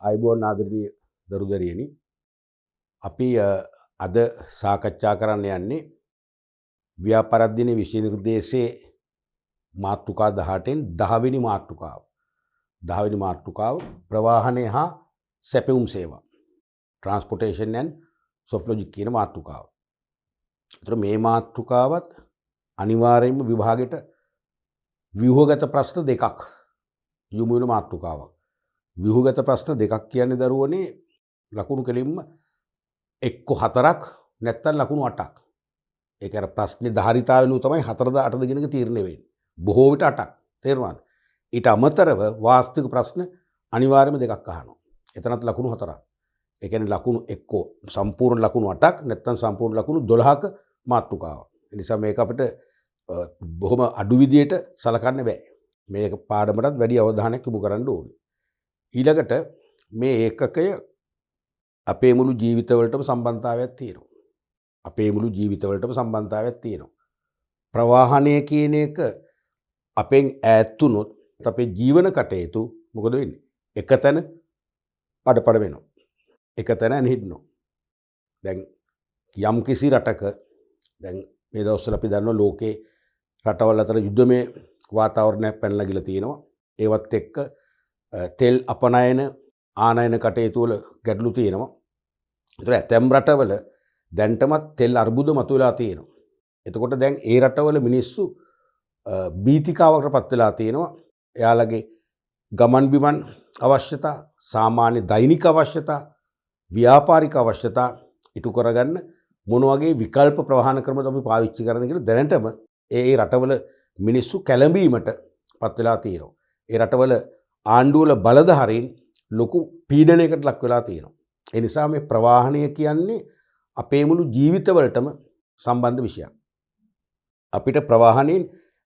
ආයුබෝවන් ආදරණීය දරුදරියනි අපි අද සාකච්ඡා කරන්න යන්නේ ව්‍යාපාරද්දිනේ විෂය නිර්දේශයේ මාතෘකා 18න් 10 වෙනි මාතෘකාව. 10 වෙනි මාතෘකාව ප්‍රවාහනය හා සැපයුම් සේවා. Transportation and Soft Logic කියන මාතෘකාව. ඒතර මේ මාතෘකාවත් අනිවාර්යයෙන්ම විභාගයට ව්‍යුහගත ප්‍රශ්න දෙකක් යොමු වෙන මාතෘකාවක්. ව්‍යුහගත ප්‍රශ්න දෙකක් කියන්නේ දරුවනේ ලකුණු කෙලින්ම එක්ක 4ක් නැත්නම් ලකුණු 8ක්. ඒක අර ප්‍රශ්නේ ධාරිතාවෙනු තමයි 4ද 8ද කියන එක තීරණය වෙන්නේ. බොහෝ විට 8ක්. තේරුණාද? ඊට අමතරව වාස්තවික ප්‍රශ්න අනිවාර්යයෙන්ම දෙකක් අහනවා. එතනත් ලකුණු 4ක්. ඒ කියන්නේ ලකුණු එක්ක සම්පූර්ණ ලකුණු 8ක් නැත්නම් සම්පූර්ණ ලකුණු 12ක මාතෘකාවක්. ඒ නිසා මේක අපිට බොහොම අඩු විදියට සලකන්න බෑ. මේක පාඩමටත් වැඩි අවධානයක් යොමු කරන්න ඕනේ. ඊළඟට මේ ඒකකය අපේ මුළු ජීවිතවලටම සම්බන්ධතාවයක් තියෙනවා. අපේ මුළු ජීවිතවලටම සම්බන්ධතාවයක් තියෙනවා. ප්‍රවාහනය කියන එක අපෙන් ඈත් වුණොත් අපේ ජීවන කටයුතු මොකද වෙන්නේ? එක තැන අඩපඩ වෙනවා. එක තැන නැහිටිනවා. දැන් යම් කිසි රටක දැන් මේ දවස්වල අපි දන්නවා ලෝකේ රටවල් අතර යුද්ධමය වාතාවරණයක් පැනලා ගිලා තියෙනවා. ඒවත් එක්ක තෙල් අපනයන ආනයන කටයුතු වල ගැටලු තියෙනවා. ඒතර ඇතැම් රටවල දැන්ටමත් තෙල් අර්බුද මතුවලා තියෙනවා. එතකොට දැන් ඒ රටවල මිනිස්සු බීතිකාවකට පත් වෙලා තියෙනවා. එයාලගේ ගමන් බිමන් අවශ්‍යතා, සාමාන්‍ය දෛනික අවශ්‍යතා, ව්‍යාපාරික අවශ්‍යතා ඉටු කරගන්න මොන වගේ විකල්ප ප්‍රවාහන ක්‍රමද අපි පාවිච්චි කරන්න කියලා දැනටම ඒ රටවල මිනිස්සු කැළඹීමට පත් වෙලා තියෙනවා. ඒ රටවල ආණ්ඩුවල බලධාරීන් ලොකු පීඩනයකට ලක් වෙලා තියෙනවා. ඒ නිසා මේ ප්‍රවාහනය කියන්නේ අපේ මුළු ජීවිතවලටම සම්බන්ධ විෂයක්. අපිට ප්‍රවාහණයෙන්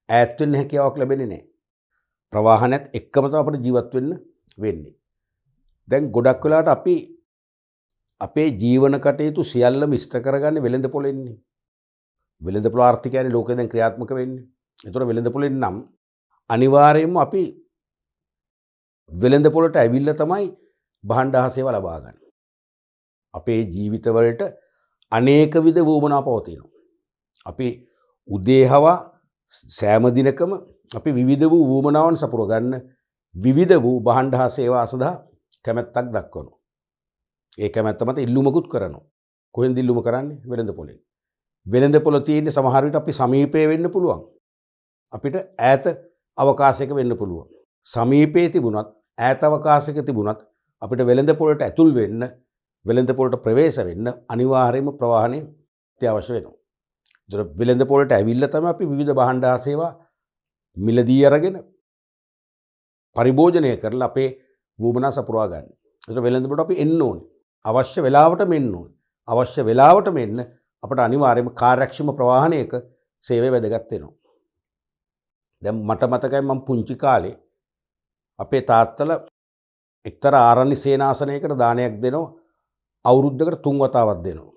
ඈත් වෙන්න හැකියාවක් ලැබෙන්නේ නැහැ. ප්‍රවාහනයත් එක්කම තමයි අපිට ජීවත් වෙන්න වෙන්නේ. දැන් ගොඩක් වෙලාවට අපි අපේ ජීවන කටයුතු සියල්ලම ඉෂ්ට කරගන්නේ වෙළඳ පොලෙන්නේ. වෙළඳ පොළ ආර්ථිකයනේ ලෝකෙ දැන් ක්‍රියාත්මක වෙන්නේ. ඒතර වෙළඳ පොලෙන් නම් අනිවාර්යයෙන්ම අපි වෙළඳ පොළට ඇවිල්ලා තමයි භාණ්ඩ හා සේවා ලබා ගන්න. අපේ ජීවිතවලට අනේක විද වුවමනා පවතිනවා. අපි උදේ හවා සෑම දිනකම අපි විවිධ වූ වුවමනාවන් සපුර ගන්න විවිධ වූ භාණ්ඩ හා සේවා සඳහා කැමැත්තක් දක්වනවා. ඒ කැමැත්ත මත ඉල්ලුමකුත් කරනවා. කොහෙන්ද ඉල්ලුම කරන්නේ? වෙළඳ පොලෙන්. වෙළඳ පොළ තියෙන්නේ සමහර විට අපි සමීපයේ වෙන්න පුළුවන්. අපිට ඈත අවකාශයක වෙන්න පුළුවන්. සමීපයේ තිබුණත් ඈත අවකාශයක තිබුණත් අපිට වෙළඳ පොළට ඇතුල් වෙන්න, වෙළඳ පොළට ප්‍රවේශ වෙන්න අනිවාර්යයෙන්ම ප්‍රවාහනය අත්‍යවශ්‍ය වෙනවා. ඒතර වෙළඳ පොළට ඇවිල්ලා තමයි අපි විවිධ භාණ්ඩ හා සේවා මිලදී අරගෙන පරිභෝජනය කරලා අපේ වුවමනා සපුරා ගන්න. ඒතර වෙළඳ පොළට අපි එන්න ඕනේ. අවශ්‍ය වෙලාවටම එන්න ඕනේ. අවශ්‍ය වෙලාවටම එන්න අපට අනිවාර්යයෙන්ම කාර්යක්ෂම ප්‍රවාහනයක සේවය වැදගත් වෙනවා. දැන් මට මතකයි මම පුංචි කාලේ අපේ තාත්තලා එක්තරා ආරණ්‍ය සේනාසනයකට දානයක් දෙනවා. අවුරුද්දකට 3 වතාවක් දෙනවා.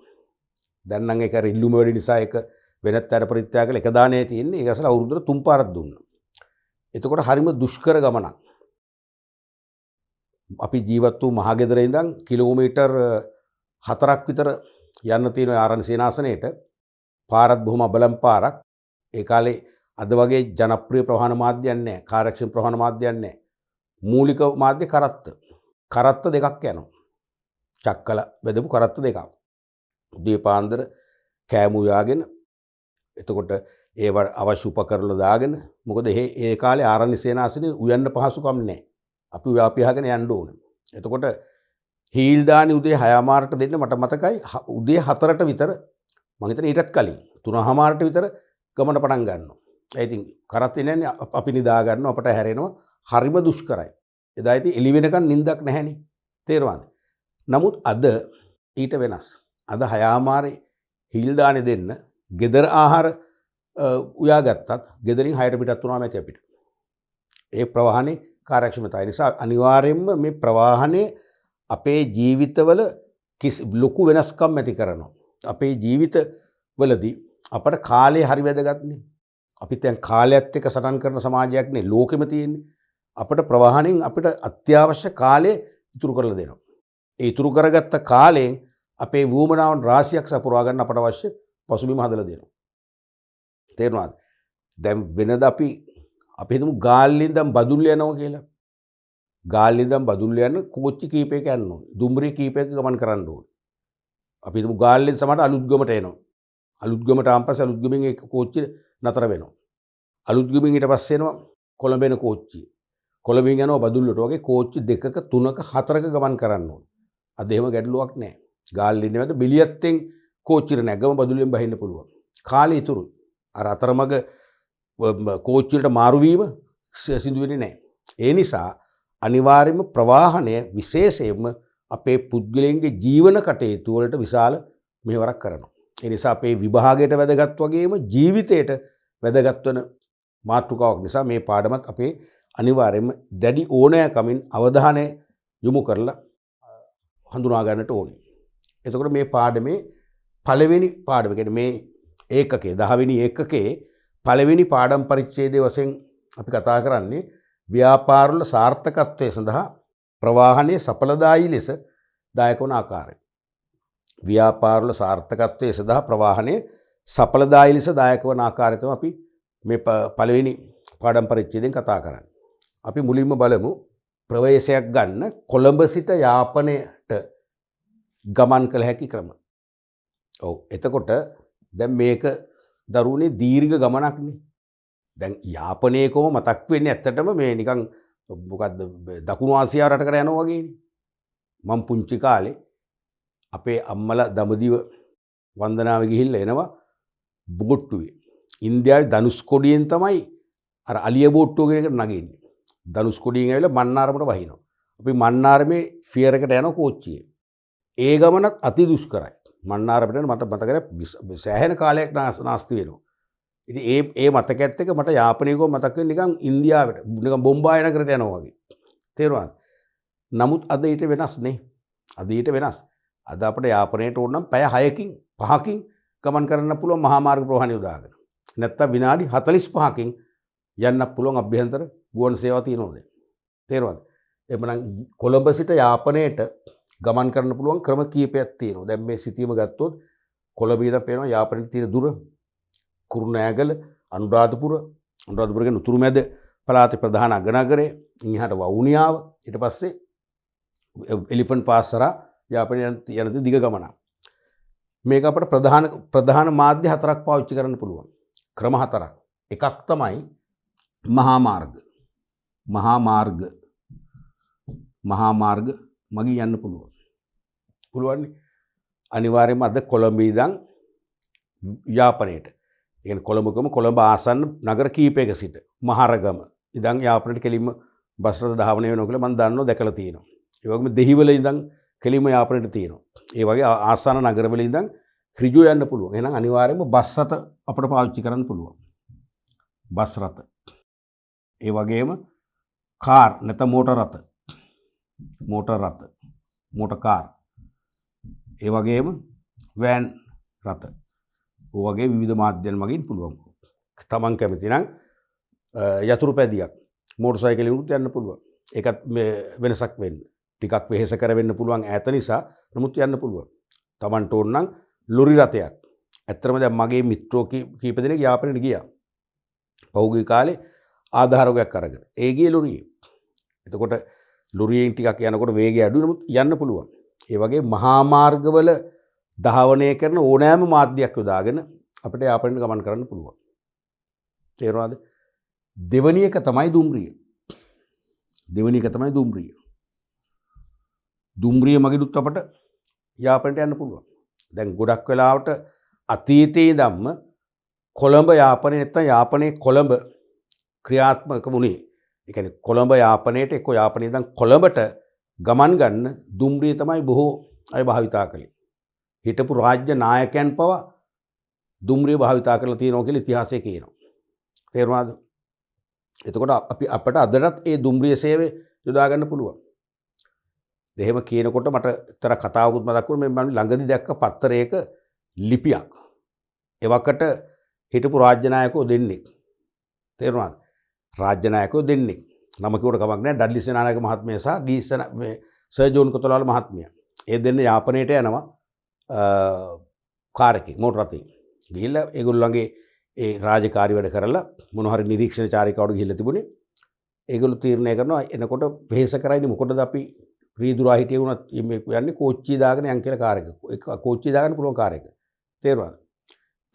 දැන් නම් ඒක ඉල්ලුම වැඩි නිසා ඒක වෙනත් අර පරිත්‍යාග කළ එක දානයයි තියෙන්නේ. ඒක අසල අවුරුද්දට 3 පාරක් දුන්නා. එතකොට හරිම දුෂ්කර ගමනක්. අපි ජීවත් වූ මහගෙදර ඉඳන් කිලෝමීටර් 4ක් විතර යන්න තියෙන ආරණ්‍ය සේනාසනයේට පාරත් බොහොම අබලම් පාරක්. ඒ කාලේ අද වගේ ජනප්‍රිය ප්‍රවාහන මාධ්‍යයක් නැහැ. කාර්යක්ෂම ප්‍රවාහන මාධ්‍යයක් නැහැ. මූලික මාධ්‍ය කරත්ත. කරත්ත දෙකක් යනවා. චක්කල බෙදපු කරත්ත දෙකක්. උදේ පාන්දර කෑමු යාගෙන එතකොට ඒව අවශ්‍ය උපකරණ දාගෙන මොකද ඒ කාලේ ආරණ්‍ය සේනාසනේ උයන්න පහසුකම් නැහැ. අපි ව්‍යාපියාගෙන යන්න ඕනේ. එතකොට හීල් දානි උදේ 6:00ට දෙන්න මට මතකයි උදේ 4ට විතර මම හිතන්නේ ඊටත් කලින් 3:00ට විතර ගමන පටන් ගන්නවා. ඒ ඉතින් කරත්තේ නැන්නේ අපි නිදා ගන්නවා අපට හැරෙනවා හරිම දුෂ්කරයි. එදා ඉතින් එළි වෙනකන් නිින්දක් නැහැනේ. තේරුණාද? නමුත් අද ඊට වෙනස්. අද 6:00 හීල් දානි දෙන්න ගෙදර ආහාර උයා ගත්තත් ගෙදරින් 6ට පිටත් වුණාම ඇති අපිට. ඒ ප්‍රවාහනේ කාර්යක්ෂමතාවය නිසා අනිවාර්යයෙන්ම මේ ප්‍රවාහනේ අපේ ජීවිතවල ලොකු වෙනස්කම් ඇති කරනවා. අපේ ජීවිතවලදී අපට කාලය හරි වැදගත්නේ. අපි දැන් කාලයත් එක්ක සටන් කරන සමාජයක් නේ ලෝකෙම තියෙන්නේ. අපිට ප්‍රවාහණයෙන් අපිට අත්‍යවශ්‍ය කාලය ඉතුරු කරලා දෙනවා. ඒ ඉතුරු කරගත්ත කාලයෙන් අපේ වුවමනාවන් රාශියක් සපුරා ගන්න අපට අවශ්‍ය පසුබිම හදලා දෙනවා. තේරුණාද? දැන් වෙනද අපි හිතමු ගාල්ලෙන් ඉඳන් බදුල්ල යනවා කියලා. ගාල්ලෙන් ඉඳන් බදුල්ල යන කෝච්චි කීපයක යන්න ඕනේ. දුම්රිය කීපයක ගමන් කරන්න ඕනේ. අපි හිතමු ගාල්ලෙන් සමහරට අලුත්ගමට එනවා. අලුත්ගමට ආන් පස්සේ අලුත්ගමෙන් ඒ කෝච්චිය නතර වෙනවා. අලුත්ගමෙන් ඊට පස්සේ එනවා කොළඹ එන කෝච්චිය. කොළඹින් යනවා බදුල්ලට වගේ කෝච්චි 2ක 3ක 4ක ගමන් කරන්න ඕනේ. අද එහෙම ගැටලුවක් නැහැ. ගාල්ලෙන් ඉන්නවද බිලියත්තෙන් කෝච්චියට නැගම බදුල්ලෙන් බහින්න පුළුවන්. කාලේ ඉතුරුයි. අර අතරමඟ කෝච්චියට මාරු වීම සිදු වෙන්නේ නැහැ. ඒ නිසා අනිවාර්යයෙන්ම ප්‍රවාහනය විශේෂයෙන්ම අපේ පුද්ගලයන්ගේ ජීවන කටයුතු වලට විශාල මෙහෙවරක් කරනවා. ඒ නිසා අපේ විභාගයට වැදගත් වගේම ජීවිතයට වැදගත් වෙන මාතෘකාවක් නිසා මේ පාඩමත් අපේ අනිවාර්යයෙන්ම දැඩි ඕනෑකමින් අවධානය යොමු කරලා හඳුනා ගන්නට ඕනේ. එතකොට මේ පාඩමේ පළවෙනි පාඩම කියන්නේ මේ ඒකකයේ 10 වෙනි ඒකකයේ පළවෙනි පාඩම් පරිච්ඡේදයේ වශයෙන් අපි කතා කරන්නේ ව්‍යාපාරවල සාර්ථකත්වයේ සඳහා ප්‍රවාහනයේ සඵලදායී ලෙස දායක වන ආකාරය. ව්‍යාපාරවල සාර්ථකත්වයේ සඳහා ප්‍රවාහනයේ සඵලදායී ලෙස දායක වන ආකාරය තමයි අපි මේ පළවෙනි පාඩම් පරිච්ඡේදයෙන් කතා කරන්නේ. අපි මුලින්ම බලමු ප්‍රවේශයක් ගන්න කොළඹ සිට යාපනයට ගමන් කළ හැකි ක්‍රම. ඔව් එතකොට දැන් මේක දරුවනේ දීර්ඝ ගමනක්නේ. දැන් යාපනයේ කොම මතක් වෙන්නේ ඇත්තටම මේ නිකන් මොකද්ද දකුණු ආසියාව රටකට යනවා වගේනේ. මම පුංචි කාලේ අපේ අම්මලා දඹදිව වන්දනාවේ ගිහිල්ලා එනවා බෝට්ටුවේ. ඉන්දියාවේ ධනුෂ්කොඩියෙන් තමයි අර අලිය බෝට්ටුව කියන එකට නගින්නේ. ධනුෂ්කොඩියෙන් ඇවිල්ලා මන්නාරමට වහිනවා. අපි මන්නාරමේ ෆියර් එකට යන කෝච්චියේ. ඒ ගමනත් අති දුෂ්කරයි. මන්නාරමට යන මට මතකයි සෑහෙන කාලයක් නාස්ති වෙනවා. ඉතින් ඒ මතකයත් එක්ක මට යාපනයේ කො මතක් වෙන්නේ නිකන් ඉන්දියාවට නිකන් බොම්බායි නගරයට යනවා වගේ. තේරුණාද? නමුත් අද ඊට වෙනස් නේ. අද ඊට වෙනස්. අද අපිට යාපනයට ඕන නම් පැය 6කින් 5කින් ගමන් කරන්න පුළුවන් මහා මාර්ග ප්‍රවාහනය යොදාගෙන. නැත්තම් විනාඩි 45කින් යන්න පුළුවන් අභ්‍යන්තර ගුවන් සේවා තියෙනවා දැන්. තේරුණාද? එhmenan කොළඹ සිට යාපනයට ගමන් කරන්න පුළුවන් ක්‍රම කීපයක් තියෙනවා. දැන් මේ සිතියම ගත්තොත් කොළඹ ඉඳන් පේනවා යාපනයේ තියෙන දුර කුරුණෑගල අනුරාධපුර කියන උතුරු මැද පළාතේ ප්‍රධාන අගනගරය ඉහට වවුනියාව ඊට පස්සේ එලිෆන්ට් පාස් කරා යාපනයේ යන දිග ගමනක්. මේක අපිට ප්‍රධාන මාධ්‍ය හතරක් පාවිච්චි කරන්න පුළුවන්. ක්‍රම හතරක්. එකක් තමයි මහා මාර්ග මගින් යන්න පුළුවන්. පුළුවන්නේ. අනිවාර්යයෙන්ම අද කොළඹ ඉඳන් යාපනයට. ඒ කියන්නේ කොළඹ ආසන්න නගර කීපයක සිට මහරගම ඉඳන් යාපනයට කෙලින්ම බස් රථ ධාවනය වෙනවා කියලා මම දන්නවා දැකලා තියෙනවා. ඒ වගේම දෙහිවල ඉඳන් කෙලින්ම යාපනයට තියෙනවා. ඒ වගේ ආසන්න නගරවල ඉඳන් ඍජු යන්න පුළුවන්. එහෙනම් අනිවාර්යයෙන්ම බස් රථ අපිට පාවිච්චි කරන්න පුළුවන්. බස් රථ. ඒ වගේම කාර් නැත්නම් මෝටර් කාර්. ඒ වගේම වෑන් රථ. ඔය වගේ විවිධ මාධ්‍යයන් මගින් පුළුවන්. තමන් කැමති නම් යතුරු පැදියක් මෝටර් සයිකලෙන් උත් යන්න පුළුවන්. ඒකත් මේ වෙනසක් වෙන්න. ටිකක් වෙහෙස කර වෙන්න පුළුවන් ඈත නිසා. නමුත් යන්න පුළුවන්. තමන්ට ඕන නම් ලොරි රථයක්. ඇත්තටම දැන් මගේ මිත්‍රෝ කීප දෙනෙක් යාපනයට ගියා. පහුගිය කාලේ ආධාරකයක් අරගෙන. ඒ ගියේ ලොරියේ. එතකොට ලොරියෙන් ටිකක් යනකොට වේගය අඩුයි නමුත් යන්න පුළුවන්. ඒ වගේ මහා මාර්ගවල ධාවනය කරන ඕනෑම මාධ්‍යයක් යොදාගෙන අපිට යාපනයට ගමන් කරන්න පුළුවන්. තේරුණාද? දෙවැනි එක තමයි දුම්රිය. දුම්රිය මගිනුත් අපට යාපනයට යන්න පුළුවන්. දැන් ගොඩක් වෙලාවට අතීතයේ ධම්ම කොළඹ යාපනයේ නැත්නම් යාපනයේ කොළඹ ක්‍රියාත්මක වුණේ. ඒ කියන්නේ කොළඹ යාපනයට එක්ක යාපනයේ ඉඳන් කොළඹට ගමන් ගන්න දුම්රිය තමයි බොහෝ අය භාවිතා කළේ. හිටපු රාජ්‍ය නායකයන් පවා දුම්රිය භාවිතා කරලා තියෙනවා කියලා ඉතිහාසයේ කියනවා. තේරුණාද? එතකොට අපිට අදටත් ඒ දුම්රිය සේවය යොදා ගන්න පුළුවන්. එහෙම කියනකොට මට තර කතාවකුත් මතක් වුණා. මම ළඟදී දැක්ක පත්තරයක ලිපියක්. එවකට හිටපු රාජ්‍ය නායකයෝ දෙන්නෙක්. තේරුණාද? රාජ්‍ය නායකයෝ දෙන්නෙක්. නම කිව්වට කමක් නැහැ. ඩඩ්ලි සේනානායක මහත්මයා සහ සර් ජෝන් කොතලාවල මහත්මයා. ඒ දෙන්න යාපනයට යනවා කාර් එකකින් මෝටර රථයෙන්. ගිහිල්ලා ඒගොල්ලන්ගේ ඒ රාජකාරී වැඩ කරලා මොන හරි නිරීක්ෂණ චාරිකාවට ගිහිල්ලා තිබුණේ. ඒගොල්ලෝ තීරණය කරනවා එනකොට වෙහෙස කරයිනේ මොකටද අපි රීදුරා හිටියේ වුණත් මේ යන්නේ කෝච්චිය දාගෙන යන් කියලා කාර් එක. කෝච්චිය දාගන්න පුළුවන් කාර් එක. තේරුණාද?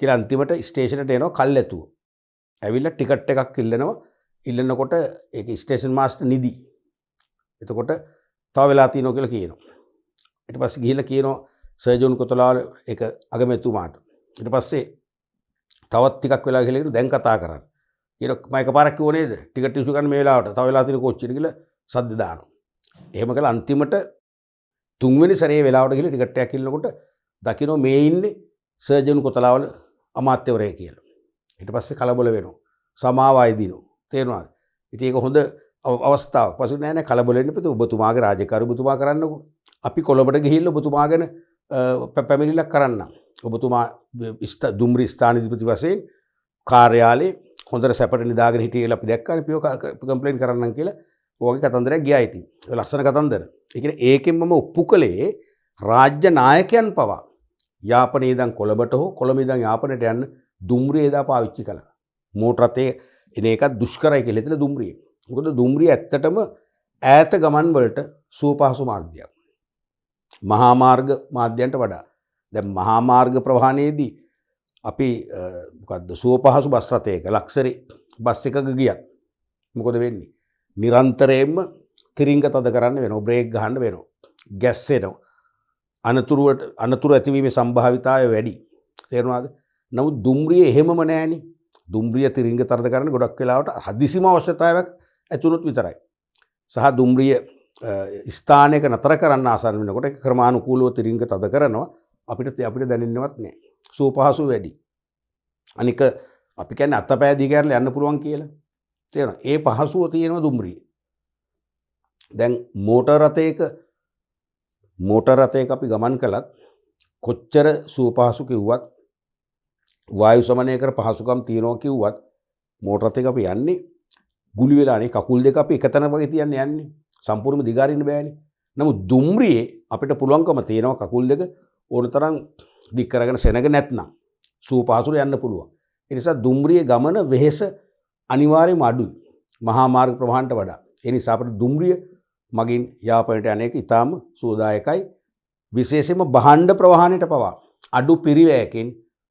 කියලා අන්තිමට ස්ටේෂනට එනවා කල්ැතුව. ඇවිල්ලා ටිකට් එකක් ඉල්ලනවා. ඉල්ලනකොට ඒක ස්ටේෂන් මාස්ටර් නිදි. එතකොට තව වෙලා තියෙනවා කියලා කියනවා. ඊට පස්සේ ගිහිල්ලා කියනවා සර් ජෝන් කොතලාවල ඒක අගමැතිතුමාට. ඊට පස්සේ තවත් ටිකක් වෙලා ගිහලා දැන් කතා කරන්න. කියනවා මම එකපාරක් කිව්ව නේද? ටිකට් ඉෂු කරන්න මේ වෙලාවට. තව වෙලා තියෙන කෝච්චියට කියලා සද්ද දානවා. එහෙම කළා අන්තිමට තුන්වෙනි සැරේ වෙලාවට ගිහලා ටිකට් එකක් ඉල්ලනකොට දකින්න මේ ඉන්නේ සර් ජෝන් කොතලාවල අමාත්‍යවරයෙක් කියලා. ඊට පස්සේ කලබල වෙනවා. සමාව අයදිනවා. තේරුණාද? ඉතින් ඒක හොඳ අවස්ථාවක්. පසු නෑ නෑ කලබල වෙන්න එපා. ඔබතුමාගේ රාජකාරී ඔබතුමා කරන්නකෝ. අපි කොළඹට ගිහිල්ලා ඔබතුමා ගැන පැමිණිල්ලක් කරන්න. ඔබතුමා දුම්රිය ස්ථානාධිපති වශයෙන් කාර්යාලේ හොඳට සැපට නිදාගෙන හිටියේ කියලා අපි දැක්කානේ. අපි කම්ප්ලේන් කරන්නම් කියලා. ඔයගේ කතන්දරයක් ගියා ඉතින්. ඒ ලස්සන කතන්දර. ඒ කියන්නේ ඒකෙන් මම ඔප්පු කළේ රාජ්‍ය නායකයන් පවා යාපනයේ ඉඳන් කොළඹට හෝ කොළඹ ඉඳන් යාපනයට යන්න දුම්රිය එදා පාවිච්චි කළා. මෝටර රථයේ එන එකත් දුෂ්කරයි කියලා හිතලා දුම්රිය. මොකද දුම්රිය ඇත්තටම ඈත ගමන් වලට සුවපහසු මාධ්‍යයක්. මහා මාර්ග මාධ්‍යයන්ට වඩා. දැන් මහා මාර්ග ප්‍රවාහනයේදී අපි මොකද්ද සුවපහසු බස් රථයක ලක්ෂරි බස් එකක ගියත් මොකද වෙන්නේ? නිරන්තරයෙන්ම තිරිංග තද කරන්න වෙනවා, බ්‍රේක් ගහන්න වෙනවා, ගැස්සෙනවා. අනතුරු ඇතිවීමේ සම්භාවිතාවය වැඩි. තේරුණාද? නමුත් දුම්රිය එහෙමම නෑනේ. දුම්රිය තිරිංග තරද කරන්න ගොඩක් වෙලාවට හදිසිම අවශ්‍යතාවයක් ඇතුණොත් විතරයි. සහ දුම්රිය ස්ථානයක නතර කරන්න ආසන්න වෙනකොට ඒක ක්‍රමානුකූලව තිරිංග තද කරනවා. අපිට දැනෙන්නවත් නෑ. සුවපහසු වැඩි. අනික අපි කියන්නේ අතපය දිගහැරලා යන්න පුළුවන් කියලා. තේරෙනවද? ඒ පහසුව තියෙනවා දුම්රියේ. දැන් මෝටර රථයක අපි ගමන් කළත් කොච්චර සුවපහසු කිව්වත් වායු සමනය කර පහසුකම් තියනවා කිව්වත් මෝටර රථයක අපි යන්නේ ගුලි වෙලානේ. කකුල් දෙක අපි එකතැන වගේ තියන්නේ යන්නේ. සම්පූර්ණයෙන්ම දිගාරින්න බෑනේ. නමුත් දුම්රියේ අපිට පුළුවන්කම තියෙනවා කකුල් දෙක ඕනතරම් දික් කරගෙන සෙනග නැත්නම් සුවපහසුට යන්න පුළුවන්. ඒ නිසා දුම්රියේ ගමන වෙහෙස අනිවාර්යයෙන්ම අඩුයි මහා මාර්ග ප්‍රවාහනට වඩා. ඒ නිසා අපිට දුම්රිය මගින් යාපනයට යන එක ඉතාම සුවදායකයි. විශේෂයෙන්ම භාණ්ඩ ප්‍රවාහනයට පවා අඩු පිරිවැයකින්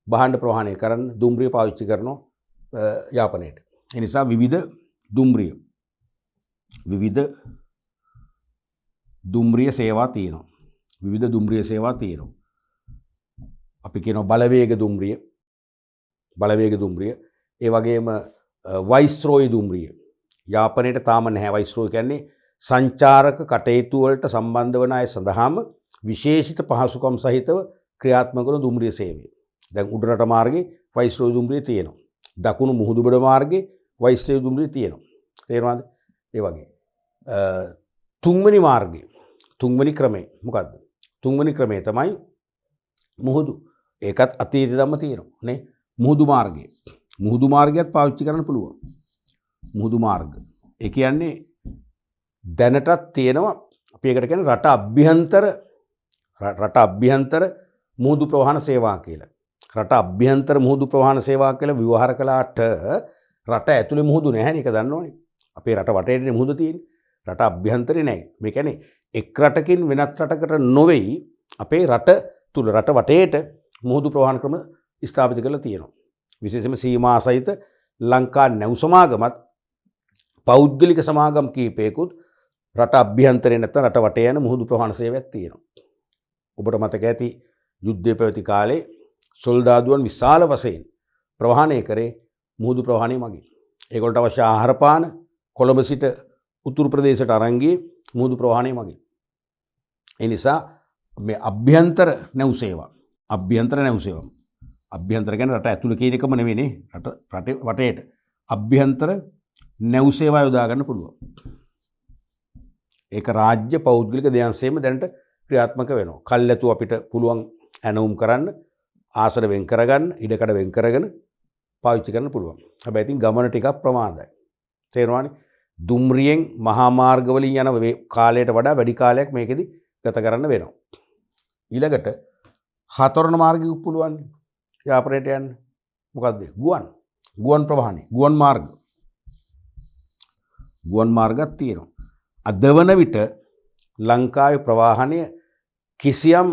භාණ්ඩ ප්‍රවාහනය කරන්න දුම්රිය පාවිච්චි කරනවා යාපනයට. ඒ නිසා විවිධ දුම්රිය සේවා තියෙනවා. විවිධ දුම්රිය සේවා තියෙනවා. අපි කියනවා බලවේග දුම්රිය. ඒ වගේම වයිස්රෝයි දුම්රිය. යාපනයට තාම නැහැ. වයිස්රෝයි කියන්නේ සංචාරක කටයුතු වලට සම්බන්ධ වන අය සඳහාම විශේෂිත පහසුකම් සහිතව ක්‍රියාත්මක වන දුම්රිය සේවය. දැන් උඩරට මාර්ගයේ වයිස්රෝයි දුම්රිය තියෙනවා. දකුණු මුහුදුබඩ මාර්ගයේ වයිස්රෝයි දුම්රිය තියෙනවා. තේරුණාද? ඒ වගේ තුන්වෙනි මාර්ගය තුන්වෙනි ක්‍රමය මොකද්ද? තුන්වෙනි ක්‍රමය තමයි මුහුදු. ඒකත් අතීතෙදම තියෙනවා නේ. මුහුදු මාර්ගය. මුහුදු මාර්ගයත් පාවිච්චි කරන්න පුළුවන්. මුහුදු මාර්ග. ඒ කියන්නේ දැනටත් තියෙනවා අපි ඒකට කියන්නේ රට අභ්‍යන්තර මුහුදු ප්‍රවාහන සේවා කියලා. රට අභ්‍යන්තර මුහුදු ප්‍රවාහන සේවා කියලා විවහාර කළාට රට ඇතුලේ මුහුදු නැහැ නේ. ඒක දන්නවනේ. අපේ රට වටේනේ මුහුද තියෙන්නේ. රට අභ්‍යන්තරේ නැහැ. මේ කියන්නේ එක් රටකින් වෙනත් රටකට නොවේයි අපේ රට තුල රට වටේට මුහුදු ප්‍රවාහන ක්‍රම ස්ථාපිත කරලා තියෙනවා. විශේෂයෙන්ම සීමා සහිත ලංකා නැව් සමාගමත් පෞද්ගලික සමාගම් කීපයකුත් රට අභ්‍යන්තරේ නැත්නම් රට වටේ යන මුහුදු ප්‍රවාහන සේවයක් තියෙනවා. ඔබට මතක ඇති යුද්ධය පැවති කාලේ සොල්දාදුවන් විශාල වශයෙන් ප්‍රවාහනය කරේ මුහුදු ප්‍රවාහනය මගින්. ඒගොල්ලන්ට අවශ්‍ය ආහාර පාන කොළඹ සිට උතුරු ප්‍රදේශයට අරන් ගියේ මුහුදු ප්‍රවාහනය මගින්. ඒ නිසා මේ අභ්‍යන්තර නැව් සේවා අභ්‍යන්තර කියන්නේ රට ඇතුළේ කියන එකම නෙවෙයිනේ. රට වටේට අභ්‍යන්තර නැව් සේවා යොදා ගන්න පුළුවන්. ඒක රාජ්‍ය පෞද්ගලික දෙයන්සේම දැනට ක්‍රියාත්මක වෙනවා. කල්ැතු අපිට පුළුවන් ඇනවුම් කරන්න, ආසන වෙන් කරගන්න, ඉඩකඩ වෙන් කරගෙන පාවිච්චි කරන්න පුළුවන්. හැබැයි ඉතින් ගමන ටිකක් ප්‍රමාදයි. තේරෙනවනේ? දුම්රියෙන් මහා මාර්ග වලින් යන කාලයට වඩා වැඩි කාලයක් මේකෙදි ගත කරන්න වෙනවා. ඊළඟට හතරවන මාර්ගයක් පුළුවන් යාපනයට යන්න. මොකද්ද? ගුවන් ප්‍රවාහනය, ගුවන් මාර්ගයක් තියෙනවා. අද වන විට ලංකාවේ ප්‍රවාහනය කිසියම්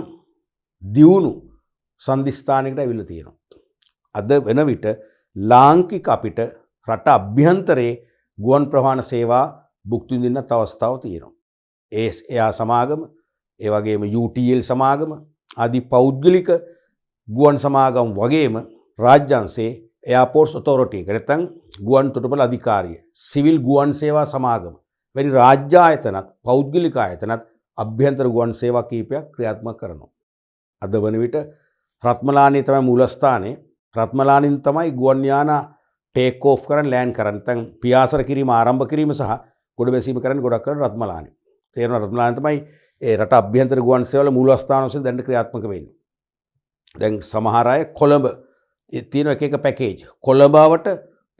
දියුණු සන්ධිස්ථානයකට ඇවිල්ලා තියෙනවා. අද වෙන විට ලාංකික අපිට රට අභ්‍යන්තරයේ ගුවන් ප්‍රවාහන සේවා භුක්ති විඳින්නත් අවස්ථාවක් තියෙනවා. එයා සමාගම, ඒ වගේම UTL සමාගම ආදී පෞද්ගලික ගුවන් සමාගම් වගේම රාජ්‍යංශයේ එයාපෝර්ට්ස් ඔතොරිටි එක නැත්නම් ගුවන් තොටුපළ අධිකාරිය, සිවිල් ගුවන් සේවා සමාගම වැනි රාජ්‍ය ආයතනත් පෞද්ගලික ආයතනත් අභ්‍යන්තර ගුවන් සේවා කීපයක් ක්‍රියාත්මක කරනවා. අද වන විට රත්මලානේ තමයි මූලස්ථානයේ. රත්මලානින් තමයි ගුවන් යාන ටේක් ඕෆ් කරන් ලෑන්ඩ් කරන් නැත්නම් පියාසර කිරීම ආරම්භ කිරීම සහ ගොඩ බැසීම කරන්නේ ගොඩක් කරලා රත්මලානේ. තේරෙනවා රත්මලානේ තමයි ඒ රට අභ්‍යන්තර ගුවන් සේවවල මූලස්ථාන වශයෙන් දැන් ක්‍රියාත්මක වෙන්නේ. දැන් සමහර අය කොළඹ තියෙන එක පැකේජ් කොළඹවට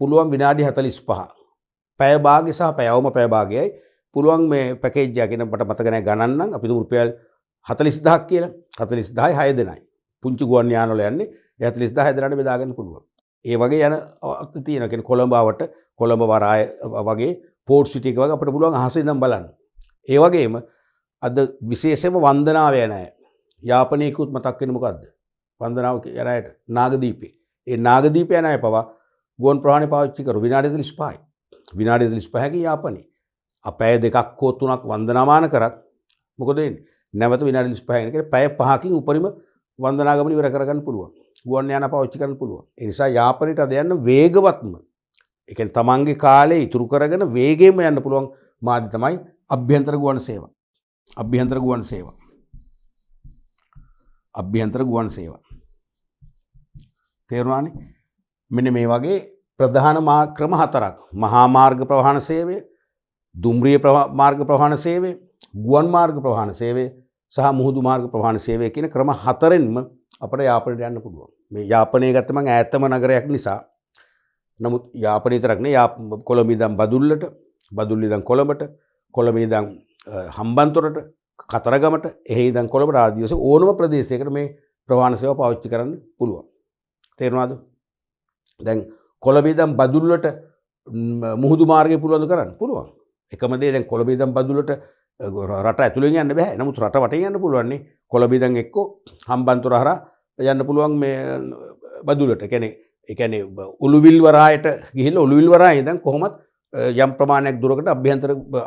පුළුවන් විනාඩි 45 පැය භාගය සහ පැයවම පැය භාගයයි පුළුවන් මේ පැකේජ් එක කියන මට මතක නැහැ ගණන් නම් අපි රුපියල් 40000ක් කියලා 40000යි 6 දෙනයි. පුංචි ගුවන් යාන වල යන්නේ 40000 දෙනාට බෙදා ගන්න පුළුවන්. ඒ වගේ යන තියෙනවා කියන්නේ කොළඹවට කොළඹ වරාය වගේ පෝර්ට් සිටි එක වගේ අපිට පුළුවන් අහසේ ඉඳන් බලන්න. ඒ වගේම අද විශේෂයෙන්ම වන්දනාව යන අය යාපනයේකුත් මතක් වෙන්නේ මොකද්ද? වන්දනාව යන අයට නාගදීපේ. ඒ නාගදීපේ යන අය පවා ගුවන් ප්‍රවාහනේ පාවිච්චි කරු විනාඩි 45යි. විනාඩි 45කින් යාපනයේ. අපැය දෙකක් හෝ තුනක් වන්දනාමාන කරත් මොකද වෙන්නේ? නැවත විනාඩි 35 කියන්නේ පැය 5කින් උපරිම වන්දනා ගමන ඉවර කරගන්න පුළුවන්. ගුවන් යාන පාවිච්චි කරන්න පුළුවන්. ඒ නිසා යාපනයට අද යන්න වේගවත්ම ඒ කියන්නේ තමන්ගේ කාලේ ඉතුරු කරගෙන වේගයෙන්ම යන්න පුළුවන් මාධ්‍ය තමයි අභ්‍යන්තර ගුවන් සේවා. අභ්‍යන්තර ගුවන් සේවා. තේරුණානේ? මෙන්න මේ වගේ ප්‍රධාන ක්‍රම හතරක්. මහා මාර්ග ප්‍රවාහන සේවය, දුම්රිය මාර්ග ප්‍රවාහන සේවය, ගුවන් මාර්ග ප්‍රවාහන සේවය සහ මුහුදු මාර්ග ප්‍රවාහන සේවය කියන ක්‍රම හතරෙන්ම අපිට යාපනයට යන්න පුළුවන්. මේ යාපනය ගත්ත මම ඈතම නගරයක් නිසා. නමුත් යාපනය විතරක් නෙවෙයි කොළඹ ඉඳන් බදුල්ලට, බදුල්ල ඉඳන් කොළඹට, කොළඹ ඉඳන් හම්බන්තොටට, කතරගමට, එහෙ ඉඳන් කොළඹට ආදී වශයෙන් ඕනම ප්‍රදේශයකට මේ ප්‍රවාහන සේවා පාවිච්චි කරන්න පුළුවන්. තේරුණාද? දැන් කොළඹ ඉඳන් බදුල්ලට මුහුදු මාර්ගය පුළුවන්ද කරන්න? පුළුවන්. එකම දේ දැන් කොළඹ ඉඳන් බදුල්ලට රට ඇතුළෙන් යන්න බෑ. නමුත් රට වටේ යන්න පුළුවන් නේ. කොළඹ ඉඳන් එක්ක හම්බන්තොට හරහා යන්න පුළුවන් මේ බදුල්ලට. ඒ කියන්නේ උළුවිල් වරායට ගිහිල්ලා උළුවිල් වරායේ ඉඳන් කොහොමත් යම් ප්‍රමාණයක් දුරකට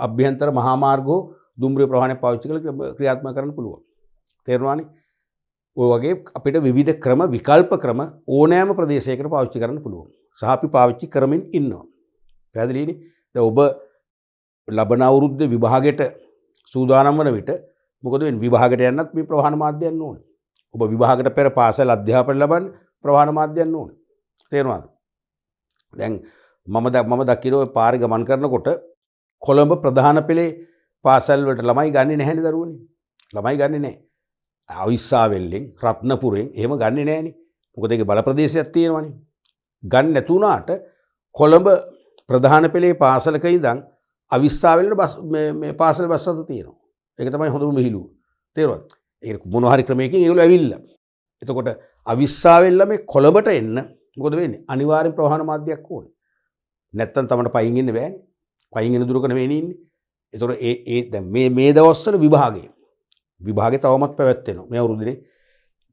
අභ්‍යන්තර මහා මාර්ගෝ දුම්රිය ප්‍රවාහනය පාවිච්චි කරලා ක්‍රියාත්මක කරන්න පුළුවන්. තේරුණානේ? ඔය වගේ අපිට විවිධ ක්‍රම විකල්ප ක්‍රම ඕනෑම ප්‍රදේශයකට පාවිච්චි කරන්න පුළුවන්. සහ අපි පාවිච්චි කරමින් ඉන්නවා. පැහැදිලිනේ? දැන් ඔබ ලබන අවුරුද්දේ විභාගයට සූදානම් වන විට මොකද වෙන්නේ? විභාගයට යන්නත් මේ ප්‍රවාහන මාධ්‍ය යන්න ඕනේ. ඔබ විභාගයට පෙර පාසල් අධ්‍යාපනය ලබන්න ප්‍රවාහන මාධ්‍ය යන්න ඕනේ. තේරුණාද? දැන් මම දකින්න ඔය පාරේ ගමන් කරනකොට කොළඹ ප්‍රධාන පෙළේ පාසල් වලට ළමයි ගන්නේ නැහැනේ දරුවනේ. ළමයි ගන්නේ නැහැ. අවිස්සාවෙල්ලෙන් රත්නපුරෙන් එහෙම ගන්නේ නැහැනේ. මොකද ඒකේ බල ප්‍රදේශයක් තියෙනවනේ. ගන්න නැතුණාට කොළඹ ප්‍රධාන පෙළේ පාසලක ඉඳන් අවිස්සාවෙල්ලට බස් මේ පාසල් බස් රථ තියෙනවා. ඒක තමයි හොඳම විහිළුව. තේරුණාද? ඒක මොන හරි ක්‍රමයකින් ඒගොල්ලෝ ඇවිල්ලා. එතකොට අවිස්සාවෙල්ල මේ කොළඹට එන්න මොකද වෙන්නේ? අනිවාර්යෙන් ප්‍රවාහන මාධ්‍යයක් ඕනේ. නැත්තම් තමයි පයින් ඉන්න බෑනේ. පයින් ඉන්න දුරක නෙවෙයි ඉන්නේ. ඒතකොට දැන් මේ දවස්වල විභාගේ තවමත් පැවැත්වෙනවා. මේ අවුරුද්දේ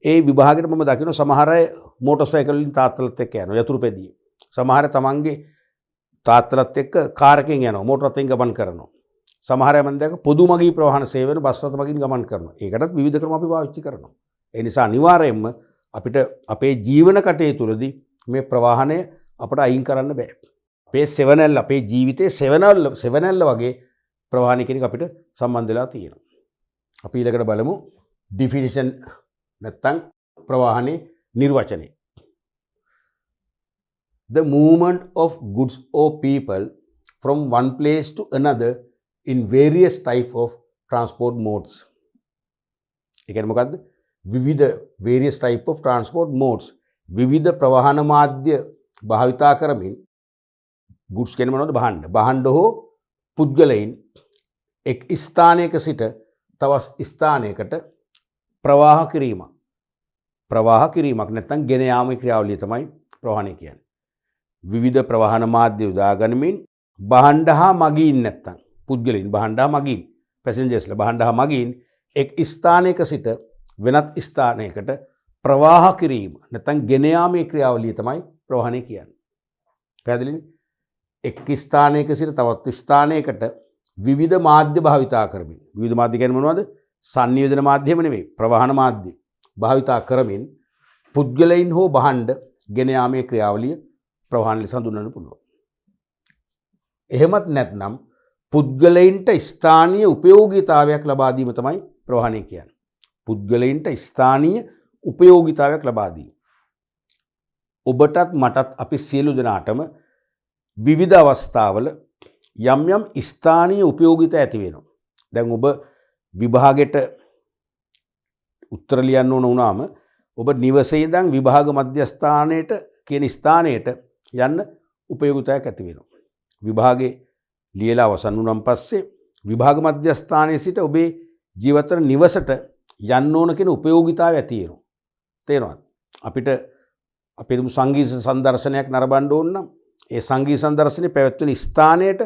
ඒ විභාගෙට මම දකින්න සමහර අය මෝටර් සයිකල් වලින් තාත්තලත් එක්ක යනවා යතුරු පැදියේ. සමහර අය තමන්ගේ තාත්තලත් එක්ක කාර් එකෙන් යනවා මෝටර රථයෙන් ගමන් කරනවා. සමහර අය මම දැක්ක පොදු මගී ප්‍රවාහන සේවන බස් රථ මගින් ගමන් කරනවා. ඒකටත් විවිධ ක්‍රම අපි පාවිච්චි කරනවා. ඒ නිසා අනිවාර්යයෙන්ම අපිට අපේ ජීවන කටයුතුවලදී මේ ප්‍රවාහනය අපට අයින් කරන්න බෑ. අපේ සෙවණැල්ල අපේ ජීවිතයේ සෙවණැල්ල වගේ ප්‍රවාහන කෙනෙක් අපිට සම්බන්ධ වෙලා තියෙනවා. අපි ඊළඟට බලමු ඩිෆිනිෂන් නැත්තම් ප්‍රවාහනේ නිර්වචනය. The movement of goods or people from one place to another in various type of transport modes. ඒ කියන්නේ මොකද්ද? විවිධ various type of transport modes විවිධ ප්‍රවාහන මාධ්‍ය භාවිතා කරමින් goods කියන්නේ මොනවද? භාණ්ඩ හෝ පුද්ගලයින් එක් ස්ථානයක සිට තවත් ස්ථානයකට ප්‍රවාහ කිරීමක්. ප්‍රවාහ කිරීමක් නැත්නම් ගෙන යාමේ ක්‍රියාවලිය තමයි ප්‍රවාහණය කියන්නේ. විවිධ ප්‍රවාහන මාධ්‍ය යොදා ගනිමින් බහණ්ඩ හා මගීන් නැත්නම් පුද්ගලයින් බහණ්ඩ හා මගීන් පැසෙන්ජර්ස්ලා බහණ්ඩ හා මගීන් එක් ස්ථානයක සිට වෙනත් ස්ථානයකට ප්‍රවාහ කිරීම නැත්නම් ගෙන යාමේ ක්‍රියාවලිය තමයි ප්‍රවාහණය කියන්නේ. පැහැදිලිනේ? එක් ස්ථානයක සිට තවත් ස්ථානයකට විවිධ මාධ්‍ය භාවිතා කරමින් විවිධ මාධ්‍ය කියන්නේ මොනවද? සංනිවේදන මාධ්‍යම නෙවෙයි ප්‍රවාහන මාධ්‍ය භාවිතා කරමින් පුද්ගලයින් හෝ බහණ්ඩ ගෙන යාමේ ක්‍රියාවලිය ප්‍රවාහන ලෙස හඳුන්වන්න පුළුවන්. එහෙමත් නැත්නම් පුද්ගලයින්ට ස්ථානීය උපයෝගීතාවයක් ලබා දීම තමයි ප්‍රවාහණය කියන්නේ. පුද්ගලයින්ට ස්ථානීය උපයෝගීතාවයක් ලබා දීම. ඔබටත් මටත් අපි සියලු දෙනාටම විවිධ අවස්ථාවල යම් යම් ස්ථානීය උපයෝගීතා ඇති වෙනවා. දැන් ඔබ විභාගෙට උත්තර ලියන්න ඕන වුණාම ඔබ නිවසේ ඉඳන් විභාග මධ්‍යස්ථානයට කියන ස්ථානයට යන්න උපයෝගීතාවක් ඇති වෙනවා. විභාගේ ලියලා අවසන් වුණාන් පස්සේ විභාග මධ්‍යස්ථානයේ සිට ඔබේ ජීවිත නිවසට යන්න ඕන කියන උපයෝගීතාවය ඇති වෙනවා. තේරෙනවද? අපිට අපේ සංගීත සංදර්ශනයක් නරඹන්න ඕන නම් ඒ සංගීත සංදර්ශනේ පැවැත්වෙන ස්ථානයට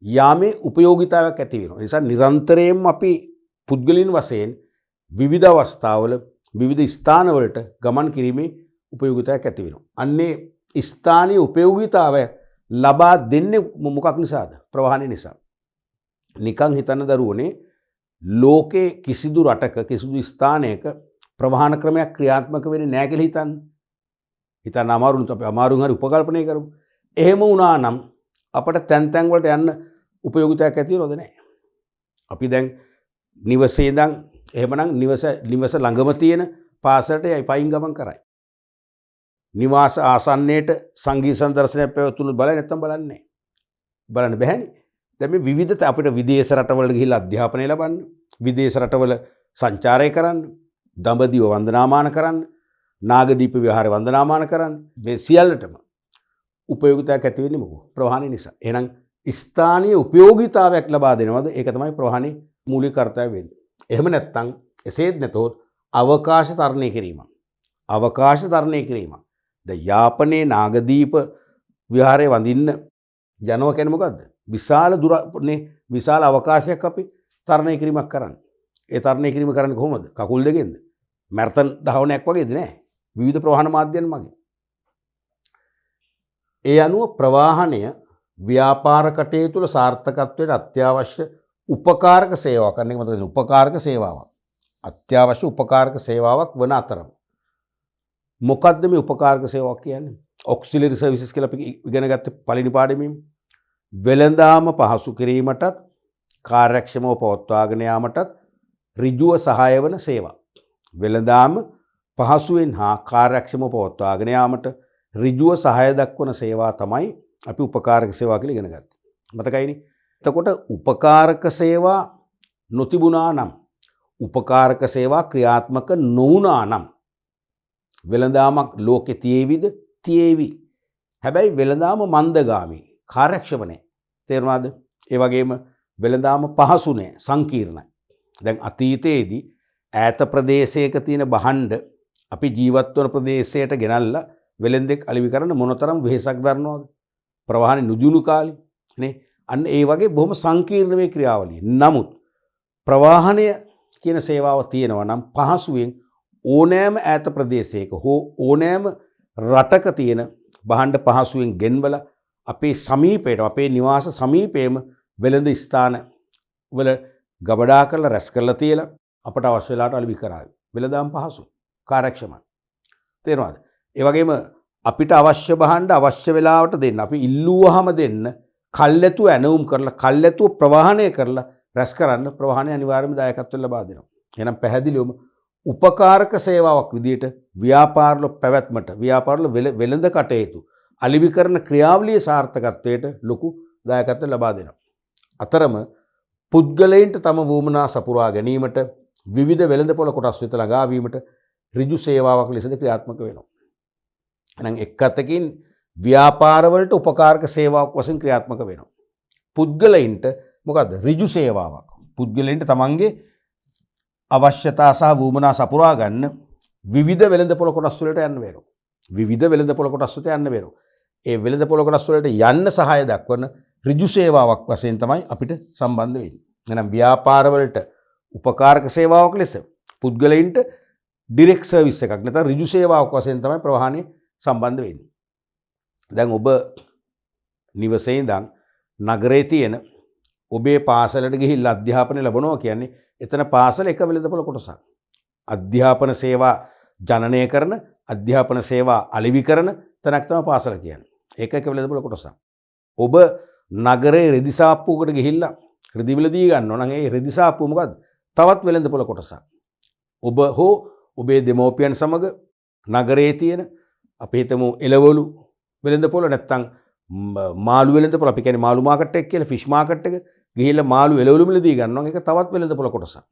යාමේ උපයෝගීතාවයක් ඇති වෙනවා. ඒ නිසා නිරන්තරයෙන්ම අපි පුද්ගලින් වශයෙන් විවිධ අවස්ථාවල විවිධ ස්ථානවලට ගමන් කිරීමේ උපයෝගීතාවයක් ඇති වෙනවා. අන්නේ ස්ථානීය උපයෝගීතාවය ලබා දෙන්නේ මොකක් නිසාද? ප්‍රවාහණය නිසා. නිකන් හිතන්න දරුවනේ ලෝකේ කිසිදු රටක කිසිදු ස්ථානයක ප්‍රවාහන ක්‍රමයක් ක්‍රියාත්මක වෙන්නේ නැහැ කියලා හිතන්න. හිතන්න අමාරුයි. අපි අමාරුන් හරි උපකල්පනය කරමු. එහෙම වුණා නම් අපට තැන් තැන් වලට යන්න උපයෝගීතාවක් ඇති වෙනවද නැහැ? අපි දැන් නිවසේ ඉඳන් එහෙමනම් නිවස ළඟම තියෙන පාසලට යයි පයින් ගමන් කරයි. නිවාස ආසන්නයේට සංගීත සංදර්ශනයක් පැවතුනොත් බලයි නැත්නම් බලන්නේ නැහැ. බලන්න බැහැනේ. දැන් මේ විවිධ අපිට විදේශ රටවල ගිහිල්ලා අධ්‍යාපනය ලබන්න, විදේශ රටවල සංචාරය කරන්න, දඹදිව වන්දනාමාන කරන්න, නාගදීප විහාරය වන්දනාමාන කරන්න, මේ සියල්ලටම උපයෝගීතාවක් ඇති වෙන්නේ මොකෝ? ප්‍රවාහණය නිසා. එහෙනම් ස්ථානීය උපයෝගීතාවයක් ලබා දෙනවද? ඒක තමයි ප්‍රවාහණේ මූලික කර්තව්‍ය වෙන්නේ. එහෙම නැත්නම් එසේත් නැතොත් අවකාශ තරණය කිරීම. අවකාශ තරණය කිරීම. දැන් යාපනයේ නාගදීප විහාරයේ වඳින්න යනවා කියන්නේ මොකද්ද? විශාල දුරනේ විශාල අවකාශයක් අපි තරණය කිරීමක් කරන්නේ. ඒ තරණය කිරීම කරන්නේ කොහොමද? කකුල් දෙකෙන්ද? මැරතන් ධාවනයක් වගේද නෑ? විවිධ ප්‍රවාහන මාධ්‍යයන් මගින්. ඒ අනුව ප්‍රවාහණය ව්‍යාපාර කටයුතු තුළ සාර්ථකත්වයට අත්‍යවශ්‍ය උපකාරක සේවාවක්. අන්න ඒක මතක තියාගන්න. උපකාරක සේවාවක්. අත්‍යවශ්‍ය උපකාරක සේවාවක් වන අතරම මොකද්ද මේ උපකාරක සේවාවක් කියන්නේ? ඔක්සිලරි සර්විසස් කියලා අපි ඉගෙන ගත්තේ පළවෙනි පාඩමේම. වෙළඳාම පහසු කිරීමටත් කාර්යක්ෂමව පවත්වාගෙන යාමටත් ඍජුව සහාය වන සේවා. වෙළඳාම පහසුවෙන් හා කාර්යක්ෂමව පවත්වාගෙන යාමට ඍජුව සහාය දක්වන සේවා තමයි අපි උපකාරක සේවා කියලා ඉගෙන ගත්තේ. මතකයිනේ? එතකොට උපකාරක සේවා නොතිබුණා නම්, උපකාරක සේවා ක්‍රියාත්මක නොවුණා නම් වෙළඳාමක් ලෝකේ තියේවිද? තියේවි. හැබැයි වෙළඳාම මන්දගාමී, කාර්යක්ෂම නැහැ. තේරුණාද? ඒ වගේම වෙළඳාම පහසු නැහැ, සංකීර්ණයි. දැන් අතීතයේදී ඈත ප්‍රදේශයක තියෙන බහණ්ඩ අපි ජීවත් වන ප්‍රදේශයට ගෙනල්ලා වෙළෙන්දෙක් අලෙවි කරන්න මොනතරම් වෙහෙසක් දරනවද? ප්‍රවාහනේ නුදුණු කාලේ නේ. අන්න ඒ වගේ බොහොම සංකීර්ණ මේ ක්‍රියාවලිය. නමුත් ප්‍රවාහනය කියන සේවාව තියෙනවා නම් පහසුවෙන් ඕනෑම ඈත ප්‍රදේශයක හෝ ඕනෑම රටක තියෙන බහණ්ඩ පහසුවෙන් ගෙන්වලා අපේ සමීපයට, අපේ නිවාස සමීපයේම වෙළඳ ස්ථාන වල ගබඩා කරලා රැස් කරලා තියලා අපට අවශ්‍ය වෙලාවට අලෙවි කරાવી. වෙළඳාම් පහසු, කාර්යක්ෂමයි. තේරෙනවද? ඒ වගේම අපිට අවශ්‍ය බහණ්ඩ අවශ්‍ය වෙලාවට දෙන්න, අපි ඉල්ලුවාම දෙන්න, කල්ැතුව ඇනවුම් කරලා, කල්ැතුව ප්‍රවාහණය කරලා රැස් කරන්න ප්‍රවාහණය අනිවාර්යයෙන්ම දායකත්වය ලබා දෙනවා. එහෙනම් පැහැදිලිවම උපකාරක සේවාවක් විදිහට ව්‍යාපාරවල පැවැත්මට, ව්‍යාපාරවල වෙළඳ කටයුතු අලෙවි කරන ක්‍රියාවලියේ සාර්ථකත්වයට ලොකු දායකත්වය ලබා දෙනවා. අතරම පුද්ගලයන්ට තම වුමනා සපුරා ගැනීමට, විවිධ වෙළඳපොළ කොටස් වෙත ළඟා වීමට ඍජු සේවාවක් ලෙසද ක්‍රියාත්මක වෙනවා. එහෙනම් එක් අතකින් ව්‍යාපාරවලට උපකාරක සේවාවක් වශයෙන් ක්‍රියාත්මක වෙනවා. පුද්ගලයින්ට මොකද්ද ඍජු සේවාවක්. පුද්ගලයින්ට තමන්ගේ අවශ්‍යතා සහ වුමනා සපුරා ගන්න විවිධ වෙළඳපොළ කොටස් වලට යන්න වෙනවා. විවිධ වෙළඳපොළ කොටස් වලට යන්න වෙනවා. ඒ වෙළඳපොළ කොටස් වලට යන්න සහාය දක්වන ඍජු සේවාවක් වශයෙන් තමයි අපිට සම්බන්ධ වෙන්නේ. එහෙනම් ව්‍යාපාර වලට උපකාරක සේවාවක් ලෙස පුද්ගලයින්ට ඩිරෙක්ට් සර්විස් එකක් නැත්නම් ඍජු සේවාවක් වශයෙන් තමයි ප්‍රවාහනය සම්බන්ධ වෙන්නේ. දැන් ඔබ නිවසේ ඉඳන් නගරේ තියෙන ඔබේ පාසලට ගිහිල්ලා අධ්‍යාපනය ලැබනවා කියන්නේ එතන පාසල එක වෙළඳපොළ කොටසක්. අධ්‍යාපන සේවා ජනනය කරන අධ්‍යාපන සේවා අලෙවි කරන තැනක් තමයි පාසල කියන්නේ. ඒක එක වෙළඳපොළ කොටසක්. ඔබ නගරේ රෙදි සාප්පුවකට ගිහිල්ලා රෙදි මිල දී ගන්නවා නම් ඒ රෙදි සාප්පුව මොකද්ද? තවත් වෙළඳපොළ කොටසක්. ඔබ හෝ ඔබේ දෙමෝපියන් සමග නගරේ තියෙන අපි හිතමු එළවලු වෙළඳපොළ නැත්තම් මාළු වෙළඳපොළ අපි කියන්නේ මාළු මාකට් එක කියලා ෆිෂ් මාකට් එක ගිහිල්ලා මාළු එළවලු මිල දී ගන්නවා. ඒක තවත් වෙළඳපොළ කොටසක්.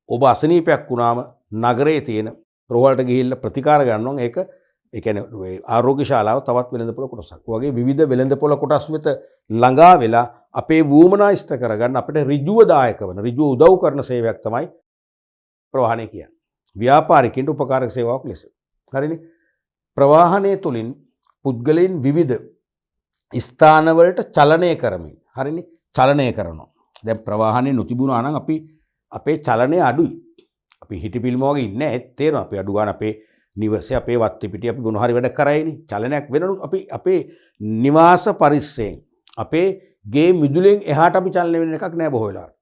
ඔබ අසනීපයක් වුණාම නගරේ තියෙන රෝහලට ගිහිල්ලා ප්‍රතිකාර ගන්නවා. ඒක ඒ කියන්නේ ආරෝග්‍ය ශාලාව තවත් වෙළඳපොළ කොටසක්. වගේ විවිධ වෙළඳපොළ කොටස් වෙත ළඟා වෙලා අපේ වුමනා ඉෂ්ට කරගන්න අපිට ඍජුව දායක වන ඍජුව උදව් කරන සේවයක් තමයි ප්‍රවාහනය කියන්නේ. ව්‍යාපාරිකින්ට උපකාරක සේවාවක් ලෙස. හරිනේ. ප්‍රවාහනය තුලින් පුද්ගලයන් විවිධ ස්ථානවලට චලනය කරමින් හරිනේ චලනය කරනවා. දැන් ප්‍රවාහනය නොතිබුණා නම් අපි අපේ චලනය අඩුයි. අපි හිටපිල්ම වගේ ඉන්නේ නැහැ. තේරෙනවා. අපි අඩු ගන්න අපේ නිවසේ අපේ වත්ති පිටිය අපි මොන හරි වැඩ කරයිනේ. චලනයක් වෙනනු අපි අපේ නිවාස පරිසරයෙන් අපේ ගේ මිදුලෙන් එහාට අපි චලනය වෙන එකක් නෑ බොහෝ වෙලාවට.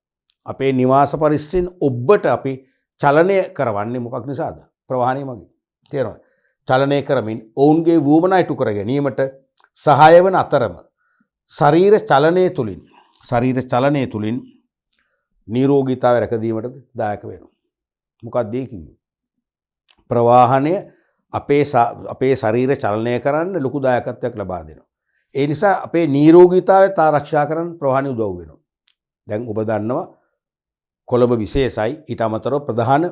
අපේ නිවාස පරිසරයෙන් ඔබට අපි චලනය කරවන්නේ මොකක් නිසාද? ප්‍රවාහනය මගින්. තේරෙනවද? චලනය කරමින් ඔවුන්ගේ වුමනා ඉටු කර ගැනීමට සහාය වන අතරම ශරීර චලනය තුලින් නිරෝගීතාවය රැකදීමට දායක වෙනවා. මොකක්ද ඒ කියන්නේ? ප්‍රවාහනය අපේ ශරීර චලනය කරන්න ලොකු දායකත්වයක් ලබා දෙනවා. ඒ නිසා අපේ නිරෝගීතාවය ආරක්ෂා කරන්න ප්‍රවාහනය උදව් වෙනවා. දැන් ඔබ දන්නවා කොළඹ විශේෂයි ඊට අමතරව ප්‍රධාන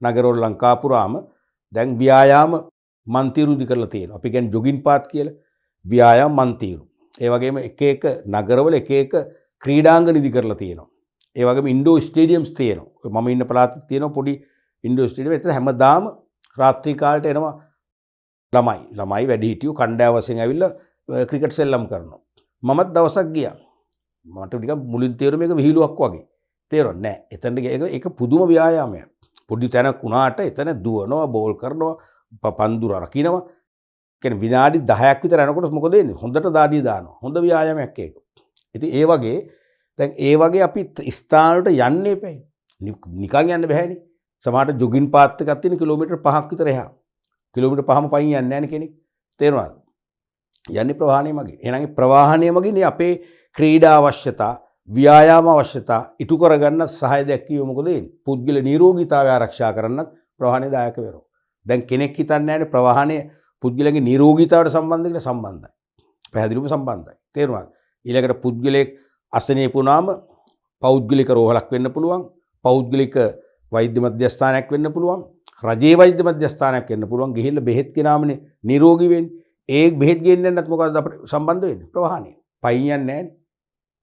නගරවල ලංකා පුරාම දැන් ව්‍යායාම මන්තිරු ඉදි කරලා තියෙනවා. අපි කියන්නේ ජොගින් පාත් කියලා ව්‍යායාම මන්තිරු. ඒ වගේම එක එක නගරවල එක එක ක්‍රීඩාංගන ඉදි කරලා තියෙනවා. ඒ වගේම ඉන්ඩෝර් ස්ටේඩියම්ස් තියෙනවා. මම ඉන්න පළාතේ තියෙනවා පොඩි ඉන්ඩෝර් ස්ටේඩියම්. එතන හැමදාම රාත්‍රී කාලයට එනවා ළමයි වැඩිහිටියෝ කණ්ඩායම් වශයෙන් ඇවිල්ලා ක්‍රිකට් සෙල්ලම් කරනවා. මමත් දවසක් ගියා. මට ටිකක් මුලින් තේරුම මේක විහිළුවක් වගේ. තේරෙන්නේ නැහැ. එතනට ඒක පුදුම ව්‍යායාමයක්. පොඩි තැනක් වුණාට එතන දුවනවා, බෝල් කරනවා, පන්දුර රකින්නවා. කියන්නේ විනාඩි 10ක් විතර යනකොට මොකද වෙන්නේ? හොඳට දාඩිය දානවා. හොඳ ව්‍යායාමයක් ඒක. ඉතින් ඒ වගේ දැන් ඒ වගේ අපි ස්ථාන වලට යන්න එපැයි. නිකන් යන්න බෑනේ. සමහරට ජොගින් පාත් එකක් තියෙන කිලෝමීටර් 5ක් විතර එහා. කිලෝමීටර් 5ම පයින් යන්නේ නැහැ නේ කෙනෙක්. තේරෙනවද? යන්නේ ප්‍රවාහනය මගින්. එහෙනම් ඒ ප්‍රවාහනය මගින් අපේ ක්‍රීඩා අවශ්‍යතා, ව්‍යායාම අවශ්‍යතා ඉටු කරගන්න සහාය දැක්වීම මොකද වෙන්නේ? පුද්ගල නිරෝගීතාවය ආරක්ෂා කරන්නත් ප්‍රවාහනය දායක වෙනවා. දැන් කෙනෙක් හිතන්නේ නැහැනේ ප්‍රවාහනය පුද්ගලගේ නිරෝගීතාවයට සම්බන්ධ කියලා සම්බන්ධයි. පැහැදිලිවම සම්බන්ධයි. තේරුණාද? ඊළඟට පුද්ගලයෙක් අසනීප වුණාම පෞද්ගලික රෝහලක් වෙන්න පුළුවන්. පෞද්ගලික වෛද්‍ය මධ්‍යස්ථානයක් වෙන්න පුළුවන්. රජයේ වෛද්‍ය මධ්‍යස්ථානයක් වෙන්න පුළුවන්. ගිහිල්ලා බෙහෙත් ගෙනාමනේ නිරෝගී වෙන්නේ. ඒ බෙහෙත් ගෙන්නේ නැත්නම් මොකද්ද අපිට සම්බන්ධ වෙන්නේ? ප්‍රවාහනය. පයින් යන්නේ නැහැ.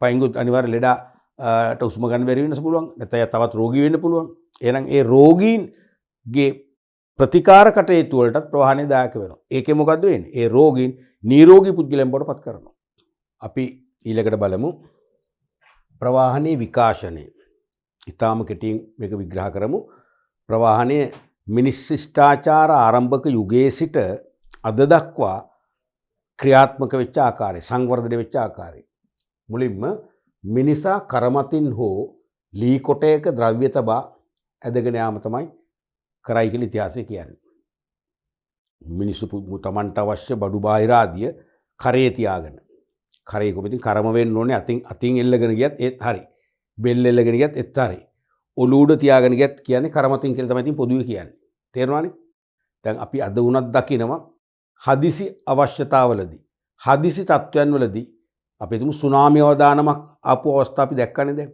පයින් ගොත් අනිවාර්ය ලෙඩට උස්ම ගන්න බැරි වෙනස පුළුවන්. නැත්නම් තවත් රෝගී වෙන්න පුළුවන්. එහෙනම් ඒ රෝගීන්ගේ ප්‍රතිකාර කටයුතු වලටත් ප්‍රවාහනය දායක වෙනවා. ඒකේ මොකද්ද වෙන්නේ? ඒ රෝගීන් නිරෝගී පුද්ගලයන් බවට පත් කරනවා. අපි ඊළඟට බලමු ප්‍රවාහනයේ විකාශනය. ඊටාම කෙටියෙන් මේක විග්‍රහ කරමු. ප්‍රවාහනය මිනිස් ශිෂ්ටාචාර ආරම්භක යුගයේ සිට අද දක්වා ක්‍රියාත්මක වෙච්ච ආකාරය, සංවර්ධනය වෙච්ච ආකාරය. මුලින්ම මිනිසා කරමතින් හෝ ලී කොටයක ද්‍රව්‍ය තබා ඇදගෙන යාම තමයි කරයි කියලා ඉතිහාසය කියන්නේ. මිනිස්සු තමන්ට අවශ්‍ය බඩු බාහිර ආදිය කරේ තියාගෙන. කරේ කොපිටින් කරම වෙන්න ඕනේ අතින් එල්ලගෙන ගියත් ඒත් හරි. බෙල්ල එල්ලගෙන ගියත් ඒත් හරි. ඔලුවඩ තියාගෙන ගියත් කියන්නේ කරමතින් කියලා තමයි ඉතින් පොදුවේ කියන්නේ. තේරෙනවනේ? දැන් අපි අද වුණත් දකිනවා හදිසි අවශ්‍යතාවලදී හදිසි තත්ත්වයන් වලදී අපි හිතමු සුනාමි අවදානමක් ආපු අවස්ථා අපි දැක්කනේ දැන්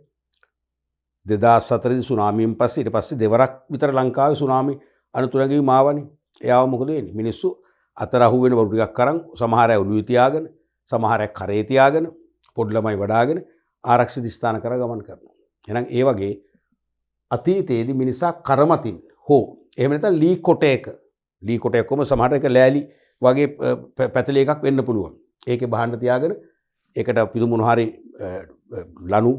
2004 දී සුනාමියෙන් පස්සේ ඊට පස්සේ දෙවරක් විතර ලංකාවේ සුනාමි අනතුරගේ මාවනේ. එයාව මොකද වෙන්නේ? මිනිස්සු අතර අහු වෙන බඩු ටිකක් අරන් සමහර අය ඔළුවේ තියාගෙන සමහර අය කරේ තියාගෙන පොඩි ළමයි වඩාගෙන ආරක්ෂිත ස්ථාන කර ගමන් කරනවා. එහෙනම් ඒ වගේ අතීතයේදී මිනිසා කරමතින් හෝ එහෙම නැත්නම් ලී කොටයක කොම සමහර එක ලෑලි වගේ පැතලි එකක් වෙන්න පුළුවන්. ඒකේ බහන්න තියාගෙන ඒකට පිටු මොන හරි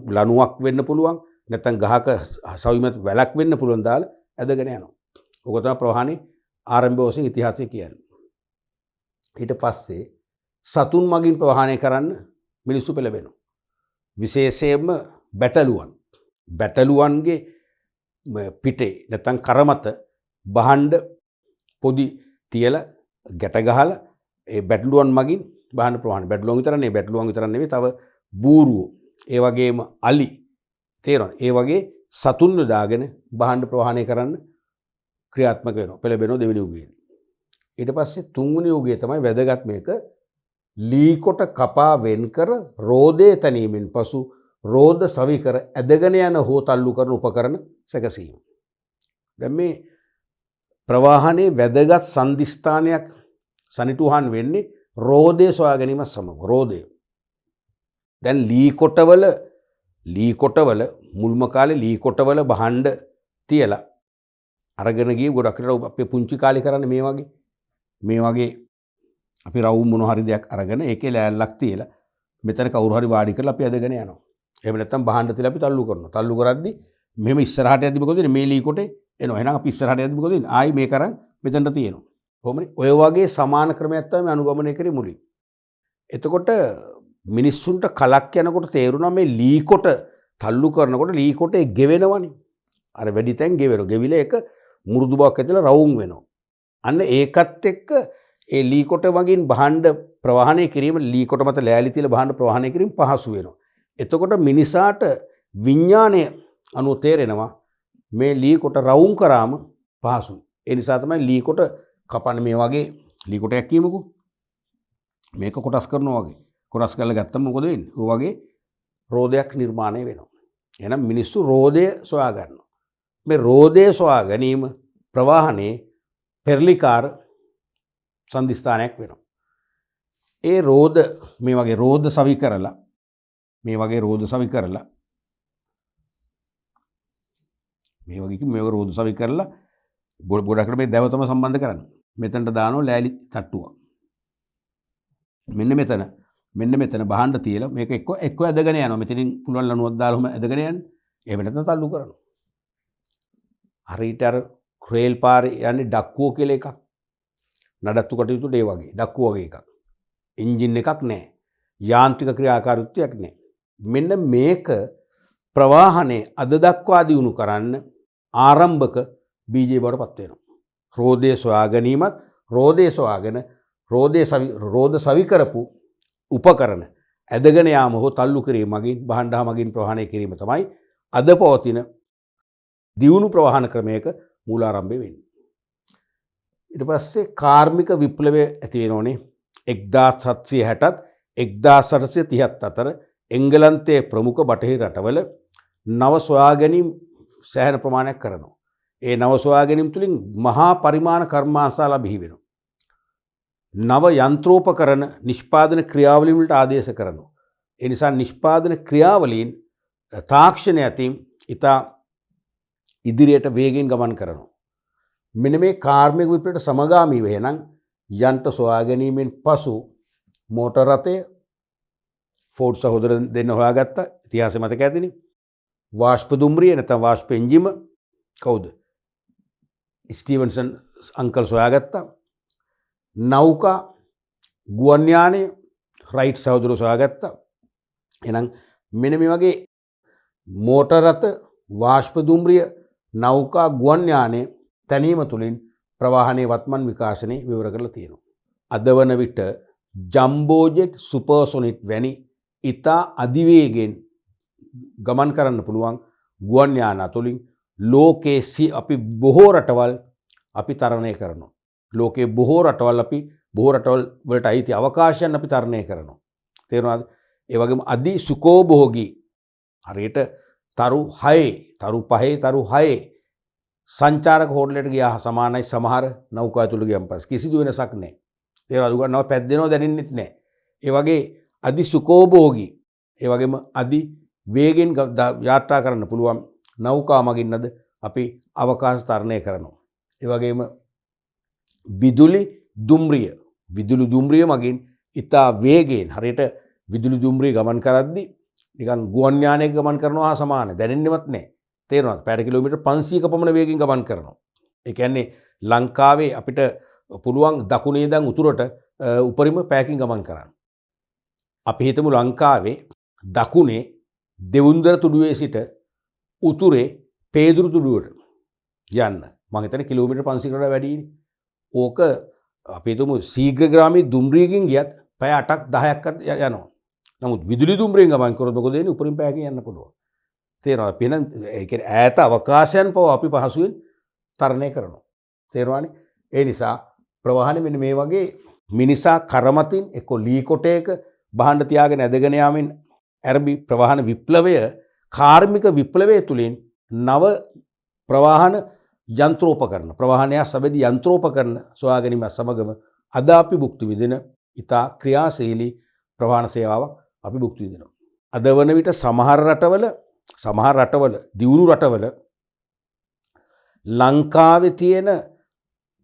ලණුවක් වෙන්න පුළුවන්. නැත්නම් ගහක සවිමත් වැලක් වෙන්න පුළුවන් දාලා ඇදගෙන යනවා. ඔක තමයි ප්‍රවාහනේ ආරම්භ වශයෙන් ඉතිහාසය කියන්නේ. ඊට පස්සේ සතුන් මගින් ප්‍රවාහනය කරන්න මිනිස්සු පෙළඹෙනවා. විශේෂයෙන්ම බැටළුවන්ගේ පිටේ නැත්නම් කරමත බහඬ පොඩි තියලා ගැට ගහලා ඒ බැටළුවන් මගින් බහඬ ප්‍රවාහන බැටළුවන් විතර නෙවෙයි තව බූරුවෝ ඒ වගේම අලි තේරෙනවද ඒ වගේ සතුන් දාගෙන බහඬ ප්‍රවාහනය කරන්න ක්‍රියාත්මක වෙනවා පෙළඹෙනවා දෙවෙනි යුගයේදී. ඊට පස්සේ තුන්වෙනි යුගයේ තමයි වැදගත් මේක ලී කොට කපා වෙන් කර රෝදේ තැනීමෙන් පසු රෝද සවි කර ඇදගෙන යන හෝ තල්ලු කරන උපකරණ සැකසීම. දැන් මේ ප්‍රවාහනයේ වැදගත් සන්ධිස්ථානයක් සනිටුහන් වෙන්නේ රෝදේ සොයා ගැනීම සමග රෝදය. දැන් ලී කොටවල මුල්ම කාලේ ලී කොටවල බහඬ තියලා අරගෙන ගිය ගොඩක් අපේ පුංචි කාලේ කරන්නේ මේ වගේ අපි රවුම් මොන හරි දෙයක් අරගෙන ඒකේ ලෑල්ලක් තියලා මෙතන කවුරු හරි වාඩි කරලා අපි ඇදගෙන යනවා. එහෙම නැත්නම් බහඬ තියලා අපි තල්ලු කරනවා. තල්ලු කරද්දි මෙහෙම ඉස්සරහට යද්දි මොකද වෙන්නේ? මේ ලී කොටේ එනවා. එහෙනම් අපි ඉස්සරහට යද්දි මොකද වෙන්නේ? ආයි මේක අරන් මෙතනට තියෙනවා. කොහොමද? ඔය වගේ සමාන ක්‍රමයක් තමයි අනුගමනය කරේ මුලින්. එතකොට මිනිස්සුන්ට කලක් යනකොට තේරුණා මේ ලී කොට තල්ලු කරනකොට ලී කොටේ ගෙවෙනවනේ. අර වැඩි තැන් ගෙවෙනවා. ගෙවිලා ඒක මුරුදු බවක් ඇදලා රවුම් වෙනවා. අන්න ඒකත් එක්ක ඒ ලී කොට වගින් බහඬ ප්‍රවාහනය කිරීම ලී කොට මත ලෑලි තියලා බහඬ ප්‍රවාහනය කිරීම පහසු වෙනවා. එතකොට මිනිසාට විඥාණය අනුව තේරෙනවා මේ ලී කොට රවුම් කරාම පහසුයි. ඒ නිසා තමයි ලී කොට කපන්නේ මේ වගේ ලී කොටයක් කියමුකෝ. මේක කොටස් කරනවා වගේ. කොටස් කරලා ගත්තම මොකද වෙන්නේ? ඔය වගේ රෝදයක් නිර්මාණය වෙනවා. එහෙනම් මිනිස්සු රෝදය සොයා ගන්නවා. මේ රෝදය සොයා ගැනීම ප්‍රවාහනයේ පෙරලිකාර සන්ධිස්ථානයක් වෙනවා. ඒ රෝද මේ වගේ රෝද සවි කරලා මේ වගේ රෝද සවි කරලා ගොඩකට මේ දැවතම සම්බන්ධ කරන්න. මෙතනට දානවා ලෑලි තට්ටුවක්. මෙන්න මෙතන බහඬ තියලා මේක එක්ක ඇදගෙන යනවා. මෙතනින් පුළුවන් ලණුවක් දාලාම ඇදගෙන යන්න. එහෙම නැත්නම් තල්ලු කරනවා. හරියට අර රේල් පාරේ යන්නේ ඩක්කුව කියලා එකක්. නඩත්තු කටයුතු ඒ වගේ ඩක්කුව වගේ එකක්. එන්ජින් එකක් නැහැ. යාන්ත්‍රික ක්‍රියාකාරීත්වයක් නැහැ. මෙන්න මේක ප්‍රවාහනේ අද දක්වා දියුණු කරන්න ආරම්භක බීජය බවට පත් වෙනවා. රෝදේ සොයා ගැනීමත් රෝදේ සොයාගෙන රෝද සවි කරපු උපකරණ ඇදගෙන යාම හෝ තල්ලු කිරීම මගින් බහඬා මගින් ප්‍රවාහනය කිරීම තමයි අද පවතින දියුණු ප්‍රවාහන ක්‍රමයක මූලාරම්භය වෙන්නේ. ඊට පස්සේ කාර්මික විප්ලවය ඇති වෙනෝනේ 1760ත් 1830ත් අතර එංගලන්තයේ ප්‍රමුඛ බටහිර රටවල නව සොයා ගැනීම් සෑහෙන ප්‍රමාණයක් කරනවා. ඒ නව සොයා ගැනීම් තුලින් මහා පරිමාණ කර්මාන්තශාලා බිහි වෙනවා. නව යන්ත්‍රෝපකරණ නිෂ්පාදන ක්‍රියාවලින් වලට ආදේශ කරනවා. ඒ නිසා නිෂ්පාදන ක්‍රියාවලීන් තාක්ෂණය අතින් ඉතා ඉදිරියට වේගෙන් ගමන් කරනවා. මෙන්න මේ කාර්මික විප්ලවයට සමගාමීව එහෙනම් යන්ත්‍ර සොයා ගැනීමෙන් පසු මෝටර රථය ෆෝඩ් සහෝදර දෙන්න හොයාගත්ත ඉතිහාසෙ මතක ඇතිනේ. වාෂ්ප දුම්රිය නැත්නම් වාෂ්ප එන්ජිම කවුද? Stevenson uncle සොයාගත්තා. නෞකා ගුවන් යානය රයිට් සහෝදරෝ සොයාගත්තා. එහෙනම් මෙන්න මේ වගේ මෝටර රථ වාෂ්ප දුම්රිය නෞකා ගුවන් යානය තැනීම තුළින් ප්‍රවාහනයේ වත්මන් විකාශනය විවර කරලා තියෙනවා. අද වන විට ජම්බෝජෙට් සුපර්සොනික් වැනි ඉතා අධිවේගෙන් ගමන් කරන්න පුළුවන් ගුවන් යාන තුළින් ලෝකයේ අපි බොහෝ රටවල් අපි තරණය කරනවා. ලෝකයේ බොහෝ රටවල් වලට අයිති අවකාශයන් අපි තරණය කරනවා. තේරුණාද? ඒ වගේම අධි සුඛෝභෝගී හරියට තරු 5 සංචාරක හෝටලයට ගියා සමානයි සමහර නෞකා තුල ගියන් පස්සේ කිසිදු වෙනසක් නැහැ. තේරුණාද? උගන්නව පැද්දෙනව දැනෙන්නෙත් නැහැ. ඒ වගේ අධි සුඛෝභෝගී ඒ වගේම අධි වේගෙන් යාත්‍රා කරන්න පුළුවන් නෞකා මගින්ද අපි අවකාශ තරණය කරනවා. ඒ වගේම විදුලි දුම්රිය මගින් ඉතා වේගයෙන් හරියට විදුලි දුම්රිය ගමන් කරද්දී නිකන් ගුවන් යානයක ගමන් කරනවා හා සමානයි. දැනෙන්නේවත් නැහැ. තේරෙනවද? පැය කිලෝමීටර් 500ක පමණ වේගෙන් ගමන් කරනවා. ඒ කියන්නේ ලංකාවේ අපිට පුළුවන් දකුණේ ඉඳන් උතුරට උපරිම පැයකින් ගමන් කරන්න. අපි හිතමු ලංකාවේ දකුණේ දෙවුන්දර තුඩුවේ සිට උතුරේ පේදුරු තුඩුවට යන්න. මම හිතන්නේ කිලෝමීටර් 500කට වඩා වැඩිනේ. ඕක අපි හිතමු ශීඝ්‍රගාමී දුම්රියකින් ගියත් පැය 8ක් 10ක් යනවා. නමුත් විදුලි දුම්රියෙන් ගමන් කරොත් මොකද වෙන්නේ? උපරිම පැයකින් යන්න පුළුවන්. තේරෙනවද? පින ඒ කියන්නේ ඈත අවකාශයන් පව අපි පහසුවෙන් තරණය කරනවා. තේරුණානේ? ඒ නිසා ප්‍රවාහනේ මෙන්න මේ වගේ මිනිසා කරමතින් එක්ක ලී කොටයක බහඬ තියාගෙන ඇදගෙන යාමෙන් ඇරබි ප්‍රවාහන විප්ලවය කාර්මික විප්ලවය තුලින් නව ප්‍රවාහන යන්ත්‍රෝපකරණ ප්‍රවාහනය සබැදි යන්ත්‍රෝපකරණ සොයා ගැනීම සමගම අද අපි භුක්ති විඳින ඉතා ක්‍රියාශීලී ප්‍රවාහන සේවාවක් අපි භුක්ති විඳිනවා. අද වන විට සමහර රටවල දියුණු රටවල ලංකාවේ තියෙන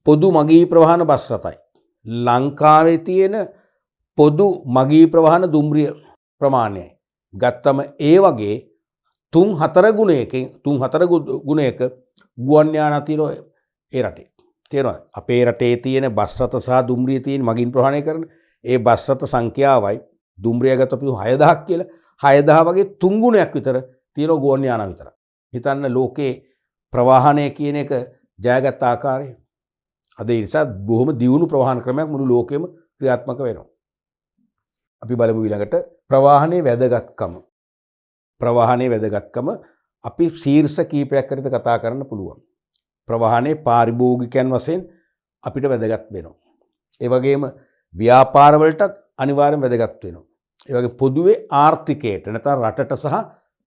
පොදු මගී ප්‍රවාහන බස් රථයි. ලංකාවේ තියෙන පොදු මගී ප්‍රවාහන දුම්රිය ප්‍රමාණයයි. ගත්තම ඒ වගේ 3-4 ගුණයක ගුවන් යාන තියෙනවා ඒ රටේ. තේරෙනවද? අපේ රටේ තියෙන බස් රථ සහ දුම්රිය තියෙන මගින් ප්‍රවාහනය කරන ඒ බස් රථ සංඛ්‍යාවයි දුම්රිය ගත අපි 6000ක් කියලා 6000 වගේ 3 ගුණයක් විතර තියෙන ගුවන් යාන විතර. හිතන්න ලෝකේ ප්‍රවාහනය කියන එක ජයගත් ආකාරය. අද ඒ නිසා බොහොම දියුණු ප්‍රවාහන ක්‍රමයක් මුළු ලෝකෙම ක්‍රියාත්මක වෙනවා. අපි බලමු ඊළඟට ප්‍රවාහනයේ වැදගත්කම අපි ශීර්ෂ කීපයක් අතර කතා කරන්න පුළුවන්. ප්‍රවාහනයේ පාරිභෝගිකයන් වශයෙන් අපිට වැදගත් වෙනවා. ඒ වගේම ව්‍යාපාර වලට අනිවාර්යෙන් වැදගත් වෙනවා. ඒ වගේ පොදුවේ ආර්ථිකයට නැත්නම් රටට සහ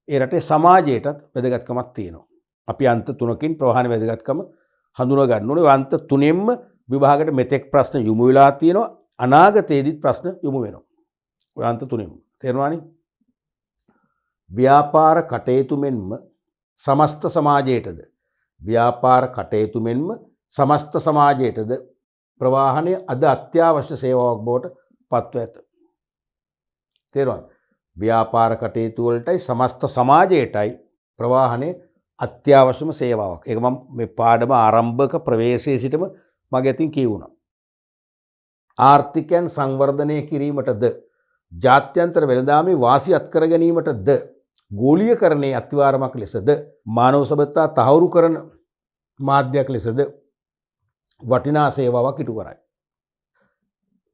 ඒ රටේ සමාජයටත් වැදගත්කමක් තියෙනවා. අපි අන්ත තුනකින් ප්‍රවාහනයේ වැදගත්කම හඳුනා ගන්න ඕනේ. අන්ත තුනෙන්ම විභාගයට මෙතෙක් ප්‍රශ්න යොමු වෙලා තියෙනවා. අනාගතයේදීත් ප්‍රශ්න යොමු වෙනවා. ඔය අන්ත තුනෙන්ම. තේරුණානේ? ව්‍යාපාර කටයුතු මෙන්ම සමස්ත සමාජයටද ප්‍රවාහනය අද අත්‍යවශ්‍ය සේවාවක් බවට පත්ව ඇත. තේරුණාද? ව්‍යාපාර කටයුතු වලටයි සමස්ත සමාජයටයි ප්‍රවාහනය අත්‍යවශ්‍යම සේවාවක්. ඒක මම මේ පාඩම ආරම්භක ප්‍රවේශයේ සිටම මගේ අතින් කියවුණා. ආර්ථිකයන් සංවර්ධනය කිරීමටද ජාත්‍යන්තර වෙළඳාමේ වාසි අත්කර ගැනීමටද ගෝලීයකරණයේ අත්වාරමක් ලෙසද මානව සබඳතා තහවුරු කරන මාධ්‍යයක් ලෙසද වටිනා සේවාවක් ඉටු කරයි.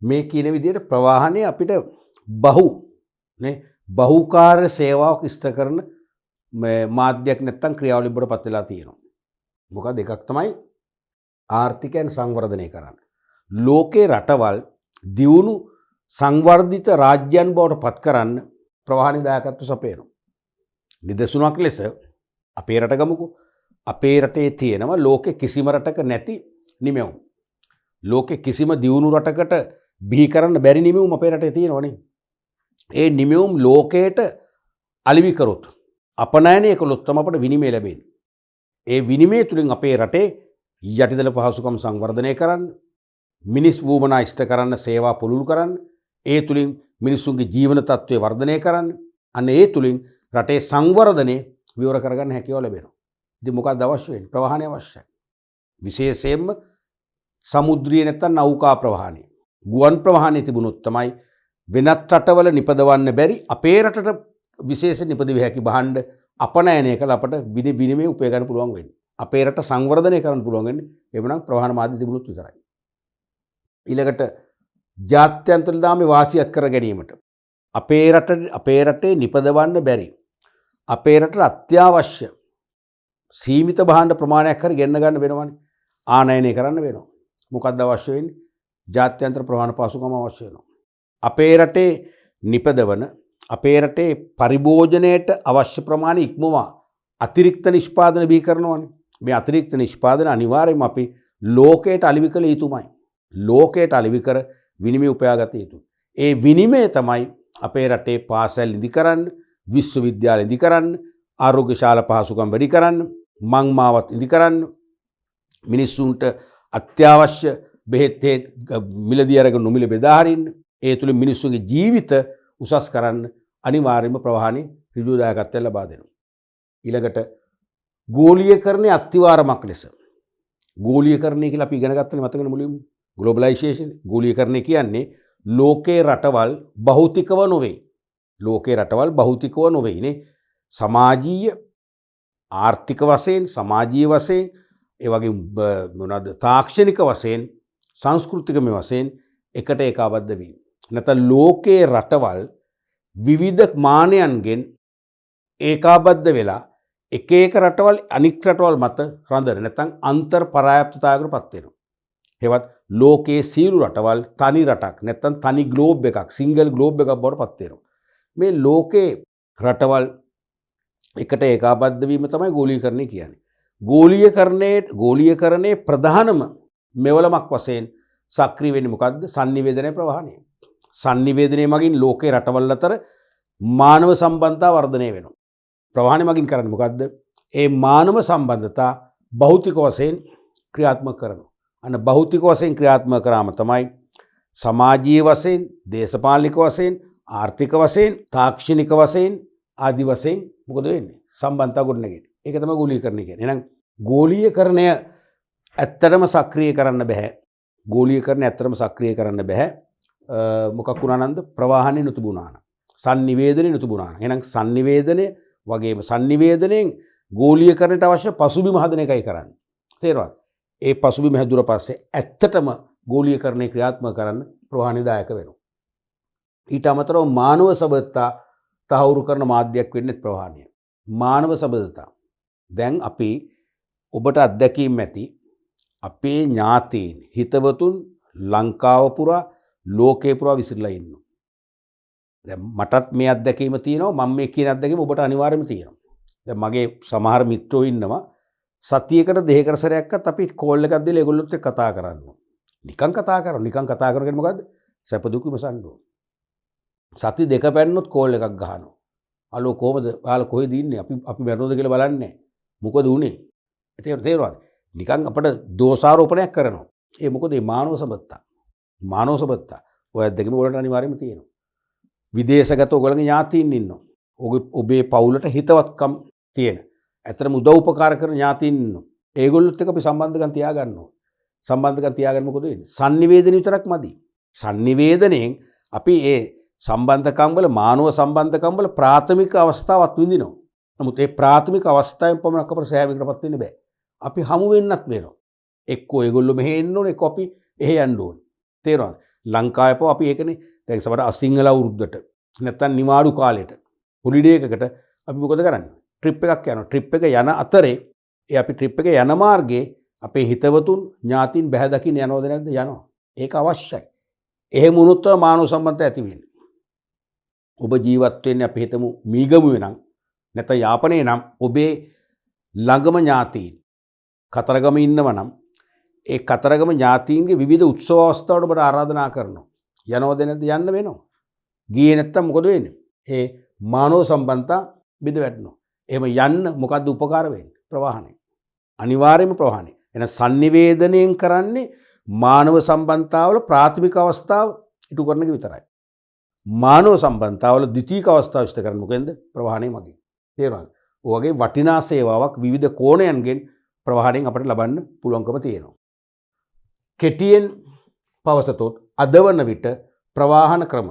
මේ කියන විදිහට ප්‍රවාහනය අපිට බහුකාර්ය සේවාවක් ඉෂ්ට කරන මාධ්‍යයක් නැත්තම් ක්‍රියාවලිය බවට පත් වෙලා තියෙනවා. මොකද එකක් තමයි ආර්ථිකයන් සංවර්ධනය කරන්න. ලෝකේ රටවල් දියුණු සංවර්ධිත රාජ්‍යයන් බවට පත් කරන්න ප්‍රවාහනයේ දායකත්ව සපයනවා. නිදසුනක් ලෙස අපේ රට ගමුකෝ. අපේ රටේ තියෙනවා ලෝකේ කිසිම රටක නැති නිමැවුම්. ලෝකේ කිසිම දියුණු රටකට බිහි කරන්න බැරි නිමැවුම් අපේ රටේ තියෙනවනේ. ඒ නිමැවුම් ලෝකයට අලිවි කරොත් අපනයනය කළොත් තමයි අපට විනිමය ලැබෙන්නේ. ඒ විනිමය තුලින් අපේ රටේ යටිදල පහසුකම් සංවර්ධනය කරන්න, මිනිස් වූමනා ඉෂ්ට කරන්න, සේවා පුළුල් කරන්න, ඒ තුලින් මිනිසුන්ගේ ජීවන තත්ත්වය වර්ධනය කරන්න, අන්න ඒ තුලින් රටේ සංවර්ධනය විවර කරගන්න හැකියාව ලැබෙනවා. ඉතින් මොකක්ද අවශ්‍ය වෙන්නේ? ප්‍රවාහනය අවශ්‍යයි. විශේෂයෙන්ම සමුද්‍රීය නැත්නම් නෞකා ප්‍රවාහනය. ගුවන් ප්‍රවාහනය තිබුණොත් තමයි වෙනත් රටවල නිපදවන්න බැරි අපේ රටට විශේෂ නිපදවිය හැකි භාණ්ඩ අපනයනය කළ අපට විනිමය උපය ගන්න පුළුවන් වෙන්නේ. අපේ රට සංවර්ධනය කරන්න පුළුවන් වෙන්නේ එවනම් ප්‍රවාහන මාධ්‍ය තිබුණොත් විතරයි. ඊළඟට ජාත්‍යන්තර දාමේ වාසියත් කර ගැනීමට අපේ රටේ නිපදවන්න බැරි අපේ රටට අත්‍යවශ්‍ය සීමිත භාණ්ඩ ප්‍රමාණයක් හරි ගෙන්න ගන්න වෙනවනේ. ආනයනය කරන්න වෙනවා. මොකක්ද අවශ්‍ය වෙන්නේ? ජාත්‍යන්තර ප්‍රවාහන පහසුකම් අවශ්‍ය වෙනවා. අපේ රටේ නිපදවන අපේ රටේ පරිභෝජනයට අවශ්‍ය ප්‍රමාණය ඉක්මවා අතිරික්ත නිෂ්පාදන බිහි කරනවානේ. මේ අතිරික්ත නිෂ්පාදන අනිවාර්යයෙන්ම අපි ලෝකයට අලිවි කළ යුතුමයි. ලෝකයට අලිවි කර විනිමය උපයාගත යුතුයි. ඒ විනිමය තමයි අපේ රටේ පාසල් ඉදි කරන්න, විශ්වවිද්‍යාල ඉදි කරන්න, ආරෝග්‍ය ශාලා පහසුකම් වැඩි කරන්න, මං මාවත් ඉදි කරන්න, මිනිස්සුන්ට අත්‍යවශ්‍ය බෙහෙත් මිලදී අරගෙන නොමිල බෙදා හරින්න, ඒ තුලින් මිනිස්සුන්ගේ ජීවිත උසස් කරන්න අනිවාර්යයෙන්ම ප්‍රවාහනේ ඍජු දායකත්වය ලබා දෙනවා. ඊළඟට ගෝලීයකරණයේ අත්විවරමක් ලෙස ගෝලීයකරණය කියලා අපි ඉගෙන ගත්තනේ මතකනේ මුලින්ම ග්ලෝබලයිසේෂන්. ගෝලීයකරණය කියන්නේ ලෝකේ රටවල් භෞතිකව නොවේ. ලෝකේ රටවල් භෞතිකව නොවේනේ. සමාජීය ආර්ථික වශයෙන්, සමාජීය වශයෙන්, ඒ වගේ මොනවාද තාක්ෂණික වශයෙන්, සංස්කෘතිකමය වශයෙන් එකට ඒකාබද්ධ වීම. නැත්නම් ලෝකේ රටවල් විවිධ මානයන්ගෙන් ඒකාබද්ධ වෙලා එක එක රටවල් අනික් රටවල් මත රඳන නැත්නම් අන්තර් පරායප්තතාවයකට පත් වෙනවා. හෙවත් ලෝකයේ සියලු රටවල් තනි රටක් නැත්නම් තනි ග්ලෝබ් එකක්, සිංගල් ග්ලෝබ් එකක් බවට පත් වෙනවා. මේ ලෝකේ රටවල් එකට ඒකාබද්ධ වීම තමයි ගෝලීකරණය කියන්නේ. ගෝලීකරණයේ ප්‍රධානම මෙවලමක් වශයෙන් සක්‍රිය වෙන්නේ මොකද්ද? sannivedana ප්‍රවාහණය. sannivedanaye මගින් ලෝකේ රටවල් අතර මානව සම්බන්ධතා වර්ධනය වෙනවා. ප්‍රවාහණය මගින් කරන්නේ මොකද්ද? ඒ මානව සම්බන්ධතා භෞතික වශයෙන් ක්‍රියාත්මක කරනවා. අන්න භෞතික වශයෙන් ක්‍රියාත්මක කරාම තමයි සමාජීය වශයෙන්, දේශපාලනික වශයෙන්, ආර්ථික වශයෙන්, තාක්ෂණික වශයෙන් ආදි වශයෙන් මොකද වෙන්නේ? සම්බන්ධතා ගොඩනගෙන්නේ. ඒක තමයි ගෝලීකරණය කියන්නේ. එහෙනම් ගෝලීකරණය ඇත්තටම සක්‍රිය කරන්න බෑ. ගෝලීකරණය ඇත්තටම සක්‍රිය කරන්න බෑ. මොකක් වුණා නන්ද? ප්‍රවාහණය නොතිබුණා නම්. sannivedanaye නොතිබුණා නම්. එහෙනම් sannivedanaye වගේම sannivedanayen ගෝලීකරණයට අවශ්‍ය පසුබිම හදන එකයි කරන්නේ. තේරුණාද? ඒ පසුබිම හැදුර පස්සේ ඇත්තටම ගෝලීකරණය ක්‍රියාත්මක කරන්න ප්‍රවාහණය දායක වෙනවා. ඊට අමතරව මානව සබඳතා තහවුරු කරන මාධ්‍යයක් වෙන්නේ ප්‍රවාහණය. මානව සබඳතා. දැන් අපි ඔබට අත්දැකීම් ඇති අපේ ඥාතීන් හිතවතුන් ලංකාව පුරා ලෝකේ පුරා විසිරලා ඉන්නවා. දැන් මටත් මේ අත්දැකීම තියෙනවා. මම මේ කියන අත්දැකීම ඔබට අනිවාර්යයෙන්ම තියෙනවා. දැන් මගේ සමහර මිත්‍රයෝ ඉන්නවා සතියකට දෙකකට සැරයක්වත් අපි කෝල් එකක් දීලා ඒගොල්ලොත් එක්ක කතා කරනවා. නිකන් කතා කරනවා. නිකන් කතා කරගෙන මොකද්ද? සැප දුක විමසන්න ඕන. සති දෙක පැන්නොත් කෝල් එකක් ගහනවා. අලෝ කොහමද? ඔයාලා කොහෙද ඉන්නේ? අපි මැරුණොද කියලා බලන්නේ. මොකද උනේ? තේරුණාද? නිකන් අපිට දෝෂාරෝපණයක් කරනවා. ඒ මොකද මේ මානව සබඳතා. මානව සබඳතා. ඔය දෙකම වලට අනිවාර්යයෙන්ම තියෙනවා. විදේශගත ඔයගොල්ලන්ගේ ඥාතීන් ඉන්නවා. ඔබේ පවුලට හිතවත්කම් තියෙන. ඇත්තටම උදව් උපකාර කරන ඥාතීන් ඉන්නවා. ඒගොල්ලොත් එක්ක අපි සම්බන්ධකම් තියාගන්න ඕන. සම්බන්ධකම් තියාගන්න මොකද වෙන්නේ? sannivedana විතරක් මදි. sannivedanayen අපි ඒ සම්බන්ධකම් වල මානව සම්බන්ධකම් වල ප්‍රාථමික අවස්ථාවක් විඳිනවා. නමුත් ඒ ප්‍රාථමික අවස්ථාවෙන් පමණක් අපට සෑහීමකටපත් වෙන්න බෑ. අපි හමු වෙන්නත් වෙනවා. එක්කෝ ඒගොල්ලෝ මෙහෙ එන්න ඕනේ, එක්කෝ අපි එහෙ යන්න ඕනේ. තේරෙනවද? ලංකාවේ පො අපි ඒකනේ දැන් සමහර අසිංහල අවුරුද්දට නැත්තම් නිවාඩු කාලෙට හොලිඩේ එකකට අපි මොකද කරන්නේ? ට්‍රිප් එකක් යනවා. ට්‍රිප් එක යන අතරේ ඒ අපි ට්‍රිප් එක යන මාර්ගයේ අපේ හිතවතුන් ඥාතීන් බැහැ දකින්න යනවද නැද්ද? යනවා. ඒක අවශ්‍යයි. එහෙම වුණොත් තමයි මානව සම්බන්ධය ඇති වෙන්නේ. ඔබ ජීවත් වෙන්නේ අපි හිතමු මීගමුවේ නම් නැත්නම් යාපනයේ නම් ඔබේ ළඟම ඥාතීන් කතරගම ඉන්නව නම් ඒ කතරගම ඥාතීන්ගේ විවිධ උත්සව අවස්ථාවලට ඔබට ආරාධනා කරනවා. යනවද නැද්ද? යන්න වෙනවා. ගියේ නැත්තම් මොකද වෙන්නේ? ඒ මානව සම්බන්ධතා බිඳ වැටෙනවා. එහෙම යන්න මොකද්ද උපකාර වෙන්නේ? ප්‍රවාහණය. අනිවාර්යයෙන්ම ප්‍රවාහණය. එහෙනම් sannivedanayen කරන්නේ මානව සම්බන්ධතාවල ප්‍රාථමික අවස්ථාව ඉටු කරන එක විතරයි. මානව සම්බන්ධතාවල ද්විතීයික අවස්ථාව ඉෂ්ට කරන්නේ මොකෙන්ද? ප්‍රවාහණය මගින්. තේරුණාද? ඔයගේ වටිනා සේවාවක් විවිධ කෝණයන්ගෙන් ප්‍රවාහණයෙන් අපිට ලබන්න පුළුවන්කම තියෙනවා. කෙටියෙන් පවසතොත් අද වන විට ප්‍රවාහන ක්‍රම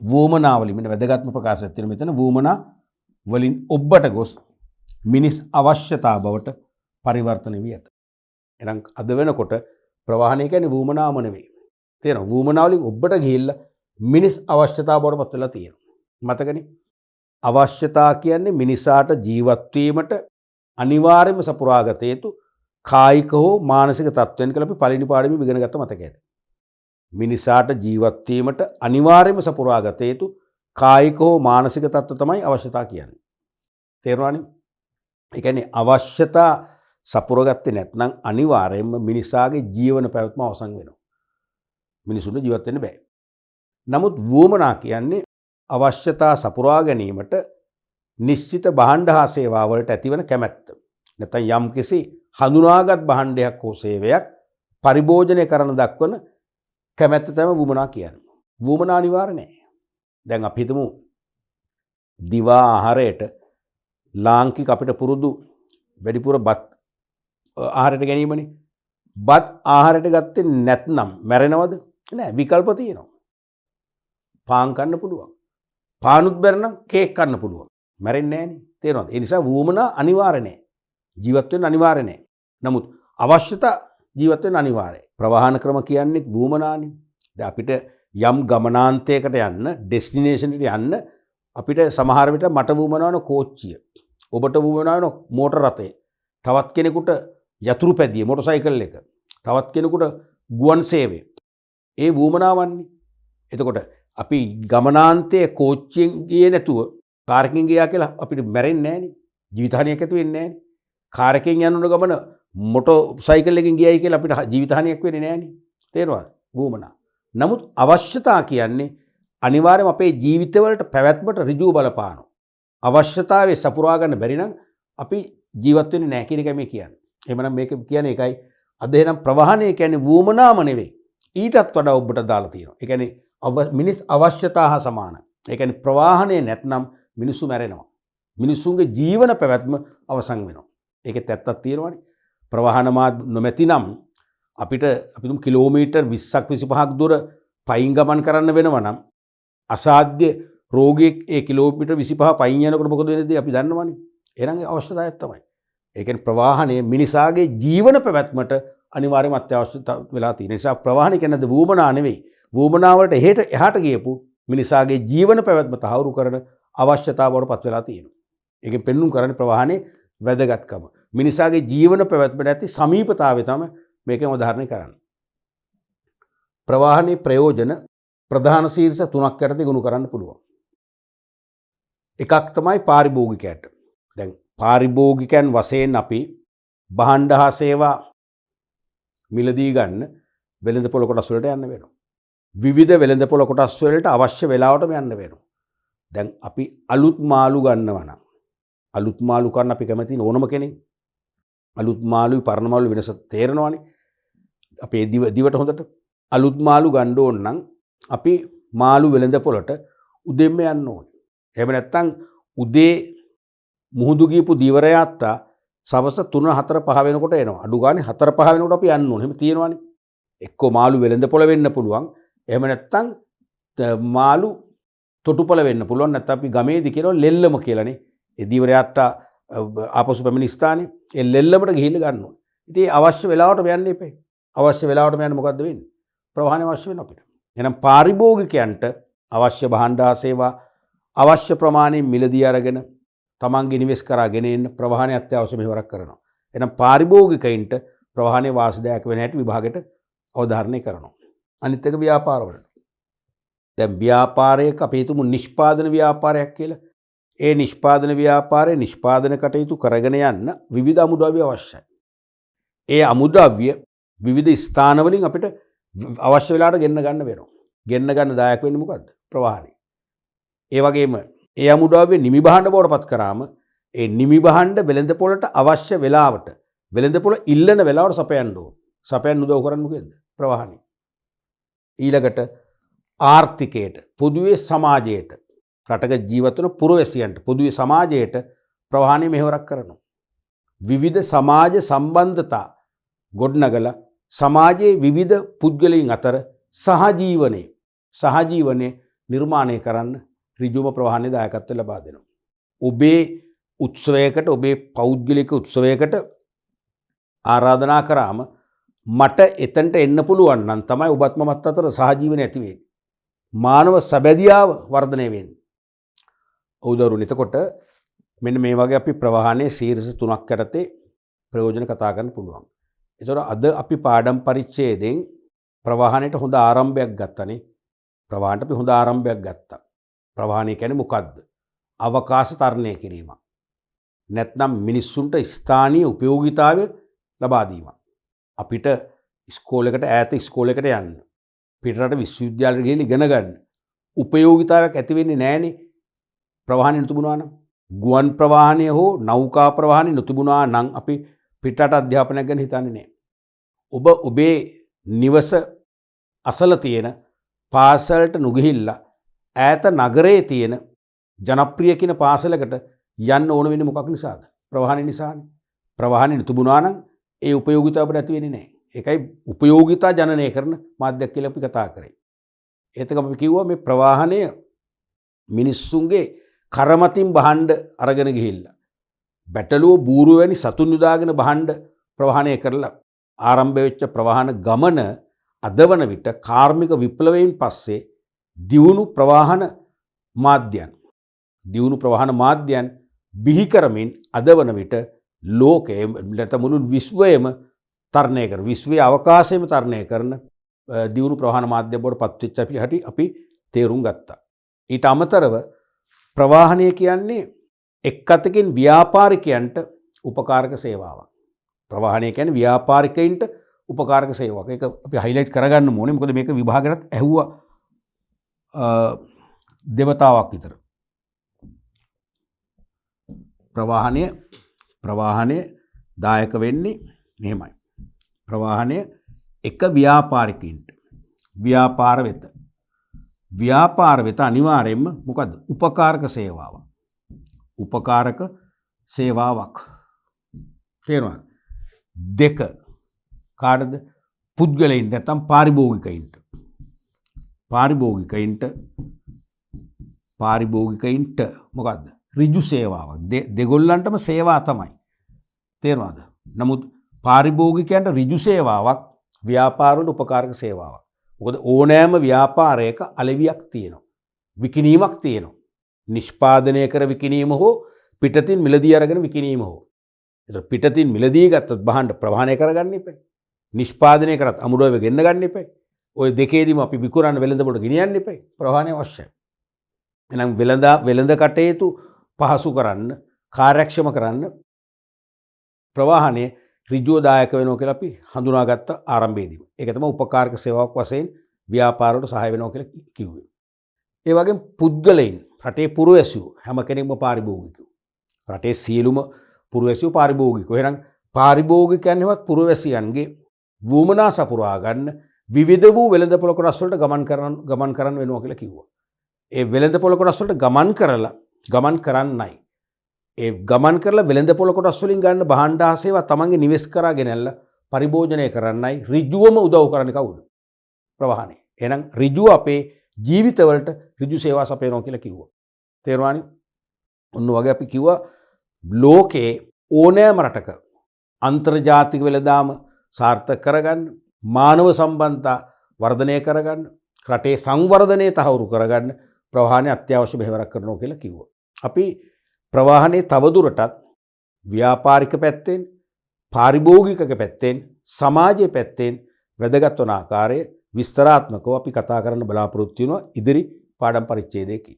වුවමනාවලින් මෙන්න වැදගත්ම ප්‍රකාශයක් තියෙනවා මෙතන. වුවමනා වලින් ඔබට ගොස් මිනිස් අවශ්‍යතා බවට පරිවර්තන වී ඇත. එහෙනම් අද වෙනකොට ප්‍රවාහණය කියන්නේ වුවමනාවම නෙවෙයි. තේරෙනවද? වුවමනාවලින් ඔබට ගිහිල්ලා මිනිස් අවශ්‍යතා බවට පත් වෙලා තියෙනවා. මතකනේ? අවශ්‍යතා කියන්නේ මිනිසාට ජීවත් වීමට අනිවාර්යයෙන්ම සපුරාගත යුතු කායික හෝ මානසික තත්ත්වයන් කියලා අපි පළවෙනි පාඩමේ ඉගෙන ගත්ත මතක ඇති. මිනිසාට ජීවත් වීමට අනිවාර්යයෙන්ම සපුරාගත යුතු කායික හෝ මානසික තත්ත්ව තමයි අවශ්‍යතා කියන්නේ. තේරුණානේ? ඒ කියන්නේ අවශ්‍යතා සපුරාගත්තේ නැත්නම් අනිවාර්යයෙන්ම මිනිසාගේ ජීවන පැවැත්ම අවසන් වෙනවා. මිනිසුන්ට ජීවත් වෙන්න බෑ. නමුත් වුවමනා කියන්නේ අවශ්‍යතා සපුරා ගැනීමට නිශ්චිත භාණ්ඩ හා සේවා වලට ඇතිවන කැමැත්ත. නැත්නම් යම්කිසි හඳුනාගත් භාණ්ඩයක් හෝ සේවයක් පරිභෝජනය කරන දක්වන කැමැත්ත තමයි වුවමනා කියන්නේ. වුවමනා අනිවාර්ය නෑ. දැන් අපි හිතමු දිවා ආහාරයට ලාංකික අපිට පුරුදු වැඩිපුර බත් ආහාරයට ගැනීමනේ. බත් ආහාරයට ගත්තේ නැත්නම් මැරෙනවද? නෑ, විකල්ප තියෙනවා. පාන් කන්න පුළුවන්. පානුත් බැරනම් කේක් කන්න පුළුවන්. මැරෙන්නේ නෑනේ. තේරෙනවද? ඒ නිසා වුවමනා අනිවාර්ය නෑ. ජීවත් වෙන්න අනිවාර්ය නෑ. නමුත් අවශ්‍යතා ජීවත් වෙන්න අනිවාර්යයි. ප්‍රවාහන ක්‍රම කියන්නේ වුවමනානේ. දැන් අපිට යම් ගමනාන්තයකට යන්න, ඩෙස්ටිනේෂන් එකට යන්න අපිට සමහර විට මට වුවමනා වෙන කෝච්චිය. ඔබට වුවමනා වෙන මෝටර රථය. තවත් කෙනෙකුට යතුරු පැදිය මොටර් සයිකල් එක. තවත් කෙනෙකුට ගුවන් සේවය. ඒ වුවමනාවන්නේ. එතකොට අපි ගමනාන්තයේ කෝච්චියෙන් ගියේ නැතුව කාර් එකකින් ගියා කියලා අපිට මැරෙන්නේ නැහනේ. ජීවිත හානියක් ඇති වෙන්නේ නැහනේ. කාර් එකකින් යන ගමන මොටර් සයිකල් එකකින් ගියයි කියලා අපිට ජීවිත හානියක් වෙන්නේ නැහනේ. තේරුණාද? වුවමනා. නමුත් අවශ්‍යතා කියන්නේ අනිවාර්යයෙන්ම අපේ ජීවිතවලට පැවැත්මට ඍජුව බලපානවා. අවශ්‍යතාවයේ සපුරා ගන්න බැරි නම් අපි ජීවත් වෙන්නේ නැහැ කියන එක මේ කියන්නේ. එහෙමනම් මේක කියන්නේ ඒකයි. අද එහෙනම් ප්‍රවාහනය කියන්නේ වුවමනාම නෙවෙයි. ඊටත් වඩා ඔබට දාලා තියෙනවා. ඒ කියන්නේ මිනිස් අවශ්‍යතා හා සමානයි. ඒ කියන්නේ ප්‍රවාහනය නැත්නම් මිනිස්සු මැරෙනවා. මිනිස්සුන්ගේ ජීවන පැවැත්ම අවසන් වෙනවා. ඒකෙත් ඇත්තක් තියෙනවානේ. ප්‍රවාහන මාර්ග නොමැතිනම් අපිට අපි කිලෝමීටර් 20ක් 25ක් දුර පයින් ගමන් කරන්න වෙනවා නම් අසාධ්‍ය රෝගියෙක් ඒ කිලෝමීටර් 25 පයින් යනකොට මොකද වෙන්නේ අපි දන්නවනේ. එහෙනම් ඒ අවශ්‍යතාවයක් තමයි. ඒ කියන්නේ ප්‍රවාහනය මිනිසාගේ ජීවන පැවැත්මට අනිවාර්යයෙන්ම අත්‍යවශ්‍ය වෙලා තියෙන නිසා ප්‍රවාහනය කියන්නේ වුවමනා නෙවෙයි. වුවමනා වලට එහාට ගියපු මිනිසාගේ ජීවන පැවැත්ම තහවුරු කරන අවශ්‍යතාවවලට පත් වෙලා තියෙනවා. ඒකෙන් පෙන්눔 කරන්නේ ප්‍රවාහනයේ වැදගත්කම. මිනිසාගේ ජීවන පැවැත්මට ඇති සමීපතාවය තමයි මේකෙන් උදාහරණය කරන්නේ. ප්‍රවාහනයේ ප්‍රයෝජන ප්‍රධාන ශීර්ෂ 3ක් යටතේ ගොනු කරන්න පුළුවන්. එකක් තමයි පාරිභෝගිකයට. දැන් පාරිභෝගිකයන් වශයෙන් අපි භාණ්ඩ හා සේවා මිලදී ගන්න වෙළඳපොළ කොටස් වලට යන්න වෙනවා. විවිධ වෙළඳපොළ කොටස් වලට අවශ්‍ය වෙලාවටම යන්න වෙනවා. දැන් අපි අලුත් මාළු ගන්නවා නම් අලුත් මාළු කන්න අපි කැමති ඕනම කෙනෙක්. අලුත් මාළුයි පරණ මාළු වෙනස තේරෙනවානේ. අපේ දිවට හොඳට අලුත් මාළු ගන්න ඕන නම් අපි මාළු වෙළඳපොළට උදෙන්ම යන්න ඕනේ. එහෙම නැත්නම් උදේ මුහුදු ගියපු දීවර යාත්‍රා සවස 3 4 5 වෙනකොට එනවා. අඩු ගානේ 4 5 වෙනකොට අපි යන්න ඕනේ. එහෙම තියෙනවානේ. එක්කෝ මාළු වෙළඳපොළ වෙන්න පුළුවන්. එහෙම නැත්නම් මාළු තොටුපළ වෙන්න පුළුවන්. නැත්නම් අපි ගමේදී කියනවා ලෙල්ලම කියලානේ. ඒ දීවර යාත්‍රා ආපසු පැමිණි ස්ථානේ ඒ ලෙල්ලමට ගිහිල්ලා ගන්න ඕනේ. ඉතින් අවශ්‍ය වෙලාවට යන්න එපේ. අවශ්‍ය වෙලාවට යන්න මොකද්ද වෙන්නේ? ප්‍රවාහනය අවශ්‍ය වෙනවා අපිට. එහෙනම් පාරිභෝගිකයන්ට අවශ්‍ය භාණ්ඩ හා සේවා අවශ්‍ය ප්‍රමාණයෙන් මිලදී අරගෙන තමන්ගේ නිවෙස් කරාගෙන එන්න ප්‍රවාහනය අත්‍යවශ්‍ය මෙහෙවරක් කරනවා. එහෙනම් පාරිභෝගිකයින්ට ප්‍රවාහනයේ වාසිදායක වෙන හැටි විභාගයට අවධාරණය කරනවා. අනිත් එක ව්‍යාපාරවලට. දැන් ව්‍යාපාරයක අපි හිතමු නිෂ්පාදන ව්‍යාපාරයක් කියලා. ඒ නිෂ්පාදන ව්‍යාපාරයේ නිෂ්පාදන කටයුතු කරගෙන යන්න විවිධ අමුද්‍රව්‍ය අවශ්‍යයි. ඒ අමුද්‍රව්‍ය විවිධ ස්ථානවලින් අපිට අවශ්‍ය වෙලාවට ගෙන්න ගන්න වෙනවා. ගෙන්න ගන්න දායක වෙන්නේ මොකද්ද? ප්‍රවාහනය. ඒ වගේම ඒ අමුද්‍රව්‍ය නිමි භාණ්ඩ බවට පත් කරාම ඒ නිමි භාණ්ඩ වෙළඳපොළට අවශ්‍ය වෙලාවට වෙළඳපොළ ඉල්ලන වෙලාවට සපයන්න ඕන. සපයන්න උදව් කරන්නේ මොකෙන්ද? ප්‍රවාහනය. ඊළඟට ආර්ථිකයට, පොදුවේ සමාජයට, රටක ජීවත් වන පුරවැසියන්ට, පොදුවේ සමාජයට ප්‍රවාහනය මෙහෙවරක් කරනවා. විවිධ සමාජ සම්බන්ධතා ගොඩනගලා සමාජයේ විවිධ පුද්ගලයන් අතර සහජීවනයේ නිර්මාණය කරන්න ඍජුම ප්‍රවාහනයේ දායකත්වය ලබා දෙනවා. ඔබේ උත්සවයකට, ඔබේ පෞද්ගලික උත්සවයකට ආරාධනා කරාම මට එතනට එන්න පුළුවන් නම් තමයි ඔබත් මමත් අතර සහජීවනය ඇති වෙන්නේ. මානව සබැදියාව වර්ධනය වෙන්නේ. උදාහරණ එතකොට මෙන්න මේ වගේ අපි ප්‍රවාහනයේ ශීර්ෂ 3ක් යටතේ ප්‍රයෝජන කතා කරන්න පුළුවන්. ඒතර අද අපි පාඩම් පරිච්ඡේදයෙන් ප්‍රවාහනයට හොඳ ආරම්භයක් ගත්තනේ. ප්‍රවාහනට අපි හොඳ ආරම්භයක් ගත්තා. ප්‍රවාහනය කියන්නේ මොකද්ද? අවකාශ තරණය කිරීම. නැත්නම් මිනිස්සුන්ට ස්ථානීය උපයෝගීතාවය ලබා දීම. අපිට ඉස්කෝලේකට ඈත ඉස්කෝලේකට යන්න. පිටරට විශ්වවිද්‍යාලයට ගිහින් ඉගෙන ගන්න. උපයෝගිතාවයක් ඇති වෙන්නේ නැහැනේ ප්‍රවාහනය නොතිබුණා නම්. ගුවන් ප්‍රවාහනය හෝ නෞකා ප්‍රවාහනය නොතිබුණා නම් අපි පිටරට අධ්‍යාපනයක් ගැන හිතන්නේ නැහැ. ඔබ ඔබේ නිවස අසල තියෙන පාසලට නොගිහිල්ලා ඈත නගරයේ තියෙන ජනප්‍රිය කියන පාසලකට යන්න ඕන වෙන්නේ මොකක් නිසාද? ප්‍රවාහනය නිසානේ. ප්‍රවාහනය නොතිබුණා නම් ඒ උපයෝගිතාව අපිට ඇති වෙන්නේ නැහැ. ඒකයි උපයෝගිතා ජනනය කරන මාධ්‍යයක් කියලා අපි කතා කරේ. ඒතකම අපි කිව්වා මේ ප්‍රවාහනය මිනිස්සුන්ගේ කරමතින් බහන්න අරගෙන ගිහිල්ලා බැටළුව බූරුව වැනි සතුන් යොදාගෙන බහන්න ප්‍රවාහනය කරලා ආරම්භ වෙච්ච ප්‍රවාහන ගමන අද වන විට කාර්මික විප්ලවයෙන් පස්සේ දියුණු ප්‍රවාහන මාධ්‍යයන් බිහි කරමින් අද වන විට ලෝකයේ නැත්නම් මුළු විශ්වයම තරණය කරන විශ්වයේ අවකාශයම තරණය කරන දියුණු ප්‍රවාහන මාධ්‍ය බවට පත් වෙච්ච අපි තේරුම් ගත්තා. ඊට අමතරව ප්‍රවාහනය කියන්නේ එක් අතකින් ව්‍යාපාරිකයන්ට උපකාරක සේවාවක්. ප්‍රවාහනය කියන්නේ ව්‍යාපාරිකයින්ට උපකාරක සේවාවක්. ඒක අපි හයිලයිට් කරගන්න ඕනේ. මොකද මේක විභාගයටත් ඇහුවා දෙවතාවක් විතර. ප්‍රවාහනය දායක වෙන්නේ මෙහෙමයි. ප්‍රවාහනය එක ව්‍යාපාරිකයින්ට ව්‍යාපාර වෙත අනිවාර්යයෙන්ම මොකද්ද? උපකාරක සේවාවක්. උපකාරක සේවාවක්. තේරුණාද? දෙක කාටද? පුද්ගලයින්ට නැත්නම් පාරිභෝගිකයින්ට මොකද්ද? ඍජු සේවාවක්. දෙගොල්ලන්ටම සේවා තමයි. තේරුණාද? නමුත් පාරිභෝගිකයන්ට ඍජු සේවාවක්, ව්‍යාපාරවල උපකාරක සේවාවක්. මොකද ඕනෑම ව්‍යාපාරයක අලෙවියක් තියෙනවා. විකිණීමක් තියෙනවා. නිෂ්පාදනය කර විකිණීම හෝ පිටතින් මිලදී අරගෙන විකිණීම හෝ. ඒතර පිටතින් මිලදී ගත්තොත් බහන්න ප්‍රවාහනය කරගන්න එපා. නිෂ්පාදනය කරත් අමුඩුව ගෙන්න ගන්න එපා. ওই දෙකේදීම අපි විකුණන වෙළඳ පොළ ගෙනියන්න එපා. ප්‍රවාහනය අවශ්‍යයි. එහෙනම් වෙළඳ කටයුතු පහසු කරන්න, කාර්යක්ෂම කරන්න ප්‍රවාහනය ඍජුව දායක වෙනවා කියලා අපි හඳුනාගත්ත ආරම්භයේදී. ඒක තමයි උපකාරක සේවාවක් වශයෙන් ව්‍යාපාරවලට සහාය වෙනවා කියලා කිව්වේ. ඒ වගේම පුද්ගලයන් රටේ පුරවැසියෝ හැම කෙනෙක්ම පාරිභෝගිකයෝ. රටේ සියලුම පුරවැසියෝ පාරිභෝගිකයෝ. එහෙනම් පාරිභෝගිකයන්වත් පුරවැසියන්ගේ වුමනා සපුරා ගන්න විවිධ වූ වෙළඳපොළ කොටස් වලට ගමන් කරන්න වෙනවා කියලා කිව්වා. ඒ වෙළඳපොළ කොටස් වලට ගමන් කරන්නයි. ඒ ගමන් කරලා වෙළඳපොළ කොටස් වලින් ගන්න භාණ්ඩ ආසේවා තමන්ගේ නිවෙස් කරා ගෙනල්ලා පරිභෝජනය කරන්නයි ඍජුවම උදව් කරන්නේ කවුද? ප්‍රවාහනය. එහෙනම් ඍජුව අපේ ජීවිතවලට ඍජු සේවා සපයනවා කියලා කිව්වා. තේරුණානේ? ඔන්න වගේ අපි කිව්වා ලෝකේ ඕනෑම රටක අන්තර්ජාතික වෙළඳාම සාර්ථක කරගන්න, මානව සම්බන්ධතා වර්ධනය කරගන්න, රටේ සංවර්ධනය තහවුරු කරගන්න ප්‍රවාහනය අත්‍යවශ්‍ය මෙහෙවරක් කරනවා කියලා කිව්වා. අපි ප්‍රවාහනයේ තවදුරටත් ව්‍යාපාරික පැත්තෙන්, පාරිභෝගික පැත්තෙන්, සමාජයේ පැත්තෙන් වැදගත් වන ආකාරය විස්තරාත්මකව අපි කතා කරන්න බලාපොරොත්තු වෙනවා ඉදිරි පාඩම් පරිච්ඡේදයකින්.